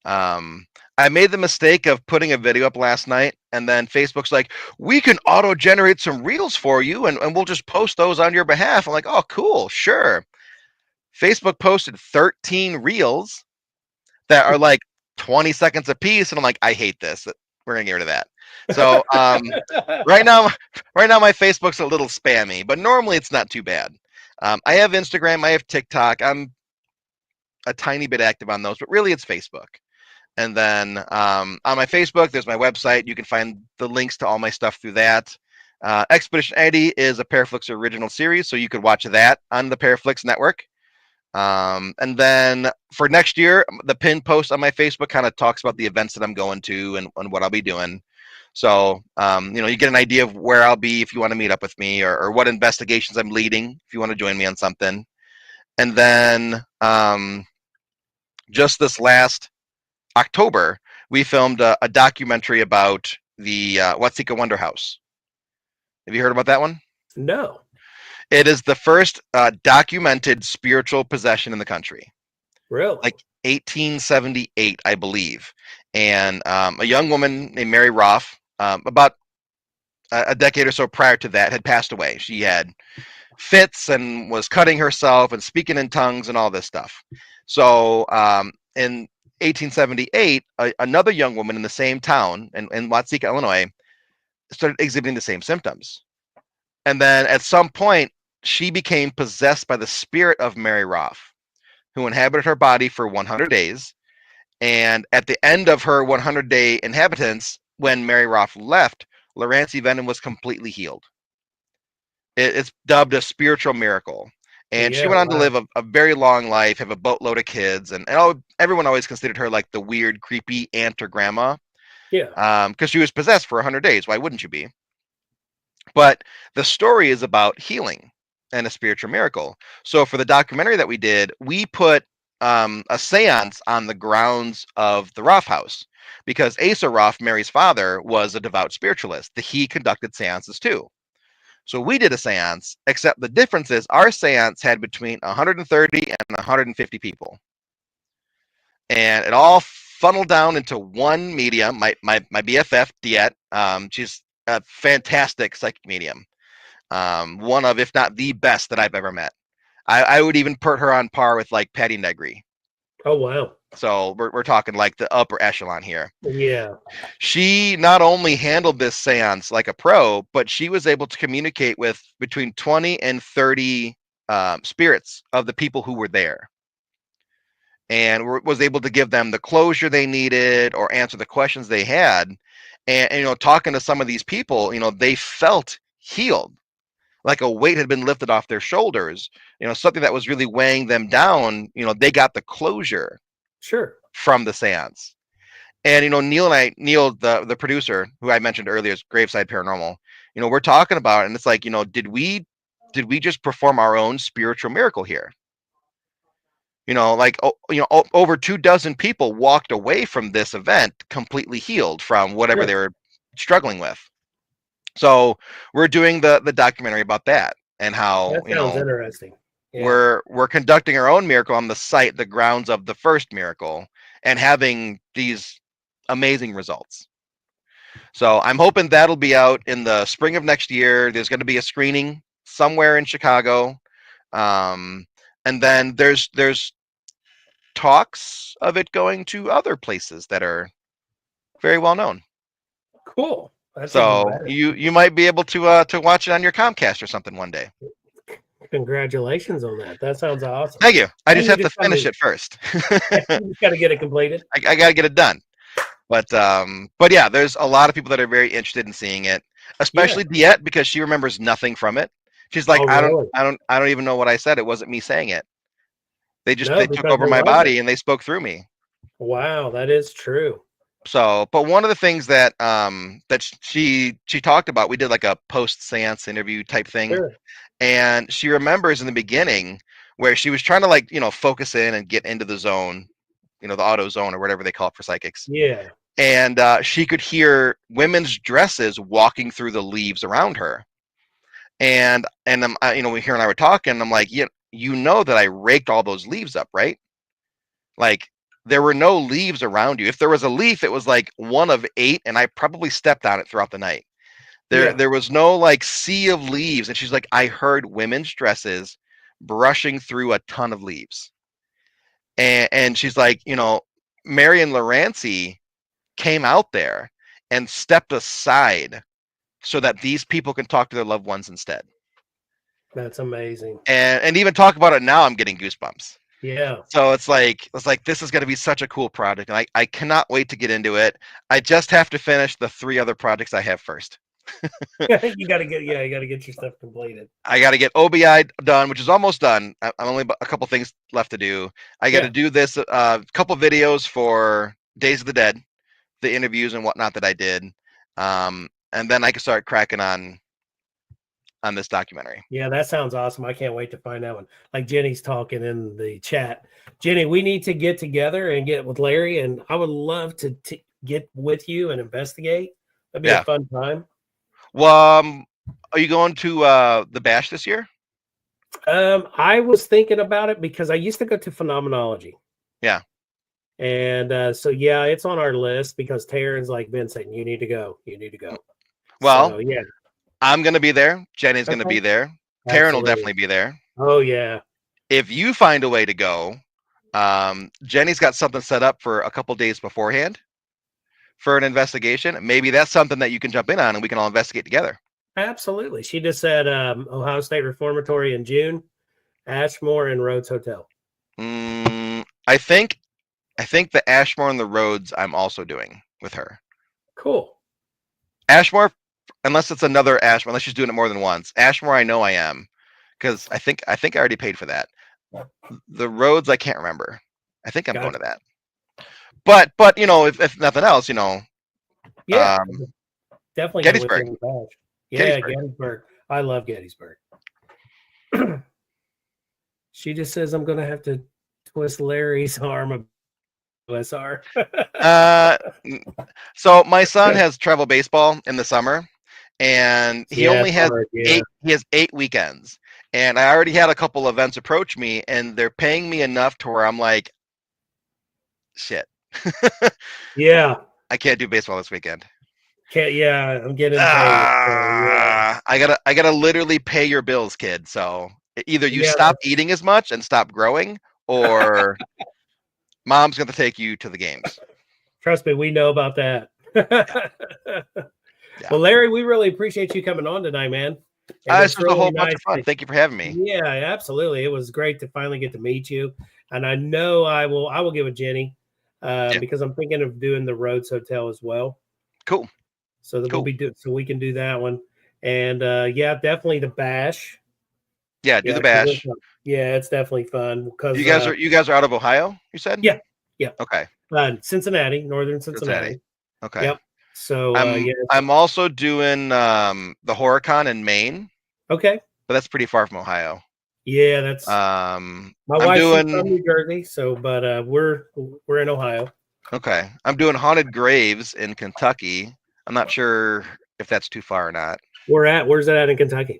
C: I made the mistake of putting a video up last night, and then Facebook's like, we can auto-generate some reels for you, and we'll just post those on your behalf. I'm like, oh, cool, sure. Facebook posted 13 reels that are like 20 seconds a piece, and I'm like, I hate this. We're gonna get rid of that. So right now my Facebook's a little spammy, but normally it's not too bad. I have Instagram, I have TikTok. I'm a tiny bit active on those, but really it's Facebook. And then on my Facebook, there's my website. You can find the links to all my stuff through that. Expedition 80 is a Paraflix original series, so you could watch that on the Paraflix network. And then for next year, the pinned post on my Facebook kind of talks about the events that I'm going to and what I'll be doing. So, you get an idea of where I'll be if you want to meet up with me, or what investigations I'm leading if you want to join me on something. And then just this last October, we filmed a documentary about the Watsika Wonder House. Have you heard about that one?
A: No.
C: It is the first documented spiritual possession in the country.
A: Really?
C: Like 1878, I believe. And a young woman named Mary Roth, about a decade or so prior to that, had passed away. She had fits and was cutting herself and speaking in tongues and all this stuff. So in 1878, another young woman in the same town in Watsika, Illinois, started exhibiting the same symptoms. And then at some point, she became possessed by the spirit of Mary Roth, who inhabited her body for 100 days. And at the end of her 100-day inhabitance, when Mary Roth left, Laurency Venom was completely healed. It's dubbed a spiritual miracle. And she went on to live a very long life, have a boatload of kids, and everyone always considered her like the weird, creepy aunt or grandma.
A: Yeah.
C: Because she was possessed for 100 days. Why wouldn't you be? But the story is about healing and a spiritual miracle. So for the documentary that we did, we put a seance on the grounds of the Roth house, because Asa Roth, Mary's father, was a devout spiritualist. He conducted seances too. So we did a seance, except the difference is our seance had between 130 and 150 people. And it all funneled down into one medium, my BFF, Diet. She's a fantastic psychic medium. One of, if not the best that I've ever met. I would even put her on par with like Patty Negri.
A: Oh, wow.
C: So we're talking like the upper echelon here.
A: Yeah.
C: She not only handled this seance like a pro, but she was able to communicate with between 20 and 30 spirits of the people who were there, and was able to give them the closure they needed or answer the questions they had. And talking to some of these people, they felt healed, like a weight had been lifted off their shoulders, something that was really weighing them down. They got the closure from the seance. And Neil, the producer who I mentioned earlier, is Graveside Paranormal, we're talking about it, and it's like, did we just perform our own spiritual miracle here? Over 24 people walked away from this event completely healed from whatever they were struggling with. So we're doing the documentary about that, and how
A: that sounds interesting.
C: Yeah. We're conducting our own miracle on the site, the grounds of the first miracle, and having these amazing results. So I'm hoping that'll be out in the spring of next year. There's going to be a screening somewhere in Chicago, and then there's talks of it going to other places that are very well known.
A: Cool. That's
C: so you might be able to watch it on your Comcast or something one day.
A: Congratulations on that. That sounds awesome.
C: Thank you. I just have to finish it first.
A: You got to get it completed.
C: I got to get it done. But yeah, there's a lot of people that are very interested in seeing it, especially Diet, because she remembers nothing from it. She's like, I don't even know what I said. It wasn't me saying it. They took over my body and they spoke through me.
A: Wow, that is true.
C: So, but one of the things that she talked about, we did like a post-seance interview type thing.
A: Sure.
C: And she remembers in the beginning where she was trying to focus in and get into the zone, the auto zone or whatever they call it for psychics.
A: Yeah.
C: And she could hear women's dresses walking through the leaves around her. And her and I were talking, and I'm like, that I raked all those leaves up, right? Like, there were no leaves around you. If there was a leaf, it was like one of 8, and I probably stepped on it throughout the night. There was no sea of leaves. And she's like, I heard women's dresses brushing through a ton of leaves. And she's like, Mary and Laurency came out there and stepped aside so that these people can talk to their loved ones instead.
A: That's amazing.
C: And even talk about it now, I'm getting goosebumps.
A: Yeah.
C: So it's like this is going to be such a cool project, and I cannot wait to get into it. I just have to finish the 3 other projects I have first.
A: You got to get your stuff completed.
C: I got to get OBI done, which is almost done. I'm only a couple things left to do. I got to do this couple videos for Days of the Dead, the interviews and whatnot that I did, and then I can start cracking on this documentary.
A: Yeah, that sounds awesome. I can't wait to find that one. Like Jenny's talking in the chat. Jenny, we need to get together and get with Larry, and I would love to get with you and investigate. That'd be a fun time.
C: Well, are you going to the Bash this year?
A: I was thinking about it because I used to go to Phenomenology.
C: Yeah.
A: And so, yeah, it's on our list because Taryn's like been saying, you need to go. You need to go.
C: Well,
A: so, yeah.
C: I'm going to be there. Jenny's going to be there. Taryn will definitely be there.
A: Oh, yeah.
C: If you find a way to go, Jenny's got something set up for a couple days beforehand for an investigation. Maybe that's something that you can jump in on and we can all investigate together.
A: Absolutely. She just said Ohio State Reformatory in June, Ashmore, and Rhodes Hotel.
C: I think the Ashmore and the Rhodes I'm also doing with her.
A: Cool.
C: Ashmore, unless it's another Ashmore, unless she's doing it more than once. Ashmore, I know I am, because I think I already paid for that. The Rhodes, I can't remember. I think I'm going to that. But you know, if nothing else, you know.
A: Yeah. Definitely
C: Gettysburg.
A: Yeah, Gettysburg. I love Gettysburg. She just says I'm going to have to twist Larry's arm of USR.
C: So my son has travel baseball in the summer, and he only has he has 8 weekends. And I already had a couple events approach me, and they're paying me enough to where I'm like, shit.
A: Yeah.
C: I can't do baseball this weekend.
A: I'm getting paid.
C: I gotta literally pay your bills, kid. So either you stop eating as much and stop growing, or mom's gonna take you to the games.
A: Trust me, we know about that. Well, Larry, we really appreciate you coming on tonight, man.
C: This was a whole bunch of fun. Thank you for having me.
A: Yeah, absolutely. It was great to finally get to meet you. And I know I will get with Jenny because I'm thinking of doing the Rhodes Hotel as well.
C: Cool.
A: So that so we can do that one. And definitely the Bash.
C: Yeah, do the Bash.
A: Yeah, it's definitely fun because
C: you guys are out of Ohio, you said?
A: Yeah.
C: Okay.
A: Cincinnati, northern Cincinnati.
C: Okay.
A: Yep. So
C: I'm also doing the HorrorCon in Maine.
A: Okay.
C: But that's pretty far from Ohio.
A: Yeah, that's my wife's from New Jersey, but we're in Ohio.
C: Okay. I'm doing Haunted Graves in Kentucky. I'm not sure if that's too far or not.
A: Where's that at in Kentucky?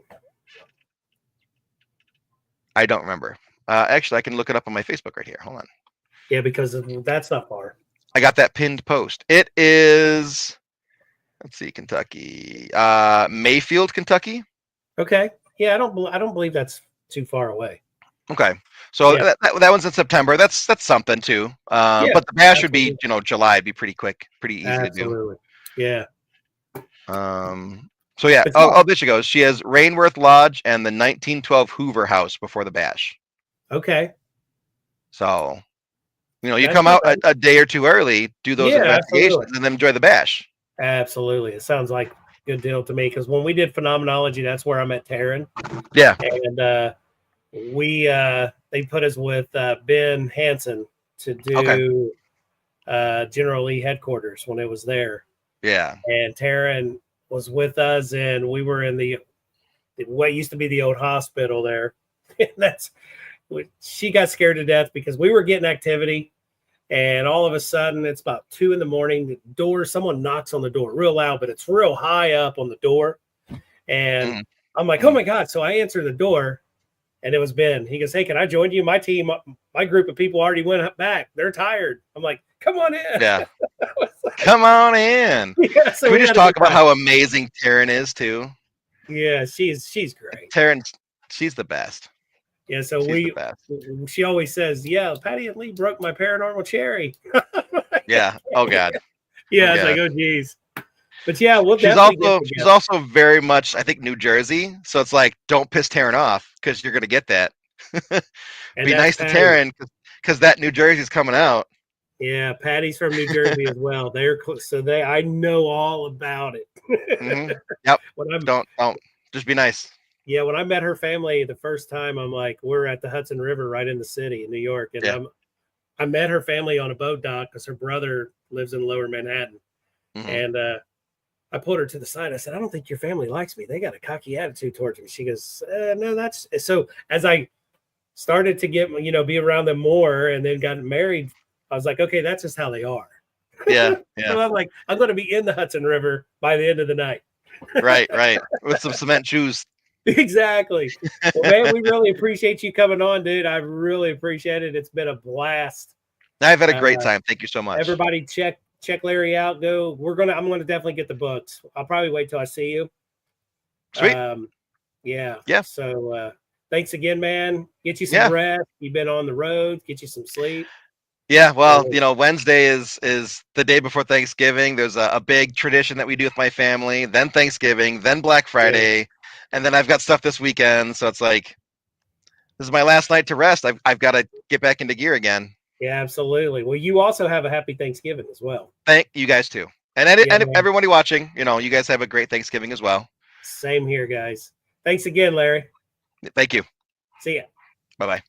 C: I don't remember. Actually, I can look it up on my Facebook right here. Hold on.
A: Yeah, because that's not far.
C: I got that pinned post. It is, let's see, Kentucky. Mayfield, Kentucky.
A: Okay. Yeah, I don't believe that's too far away.
C: Okay. So that one's in September. That's something too. But the Bash would be, July. It'd be pretty quick, pretty easy to do.
A: Yeah.
C: So yeah. There she goes. She has Rainworth Lodge and the 1912 Hoover House before the Bash.
A: Okay.
C: So, you come out a day or two early, do those investigations, and then enjoy the Bash.
A: Absolutely. It sounds like a good deal to me because when we did Phenomenology, that's where I met Taryn.
C: Yeah.
A: And they put us with Ben Hansen to do General Lee headquarters when it was there.
C: Yeah.
A: And Taryn was with us, and we were in what used to be the old hospital there. She got scared to death because we were getting activity, and all of a sudden it's about 2 a.m. Someone knocks on the door real loud, but it's real high up on the door. And I'm like, oh my God. So I answer the door, and it was Ben. He goes, hey, can I join you? My team, my group of people already went back. They're tired. I'm like, come on in.
C: Yeah. Come on in.
A: Yeah, so
C: can we just talk about how amazing Taryn is too?
A: Yeah, she's great.
C: Taryn, she's the best.
A: Yeah, so she always says, yeah, Patty and Lee broke my paranormal cherry.
C: Yeah. Oh God.
A: Yeah, it's like, oh geez. But yeah,
C: she's also very much, I think, New Jersey. So it's like, don't piss Taryn off because you're gonna get that. Be nice to Taryn because that New Jersey's coming out.
A: Yeah, Patty's from New Jersey as well. I know all about it.
C: Mm-hmm. Yep.
A: when I'm
C: Don't just be nice.
A: Yeah, when I met her family the first time, I'm like, we're at the Hudson River right in the city in New York, and
C: Yeah.
A: I met her family on a boat dock because her brother lives in Lower Manhattan,
C: Mm-hmm.
A: and I pulled her to the side. I said, I don't think your family likes me. They got a cocky attitude towards me. She goes, no, that's so. As I started to get, be around them more, and then got married, I was like, okay, that's just how they are.
C: Yeah.
A: So
C: Yeah.
A: I'm like, I'm going to be in the Hudson River by the end of the night.
C: Right. With some cement shoes.
A: Exactly. Well, man, we really appreciate you coming on, dude. I really appreciate it. It's been a blast.
C: I've had a great time. Thank you so much.
A: Everybody check Larry out. I'm gonna definitely get the books. I'll probably wait till I see you.
C: Sweet.
A: Yeah.
C: Yeah.
A: So thanks again, man. Get you some rest. You've been on the road. Get you some sleep.
C: Yeah, well, Wednesday is the day before Thanksgiving. There's a big tradition that we do with my family, then Thanksgiving, then Black Friday, and then I've got stuff this weekend. So it's like, this is my last night to rest. I've got to get back into gear again.
A: Yeah, absolutely. Well, you also have a happy Thanksgiving as well.
C: Thank you guys too. And everybody watching, you guys have a great Thanksgiving as well.
A: Same here, guys. Thanks again, Larry.
C: Thank you.
A: See ya.
C: Bye-bye.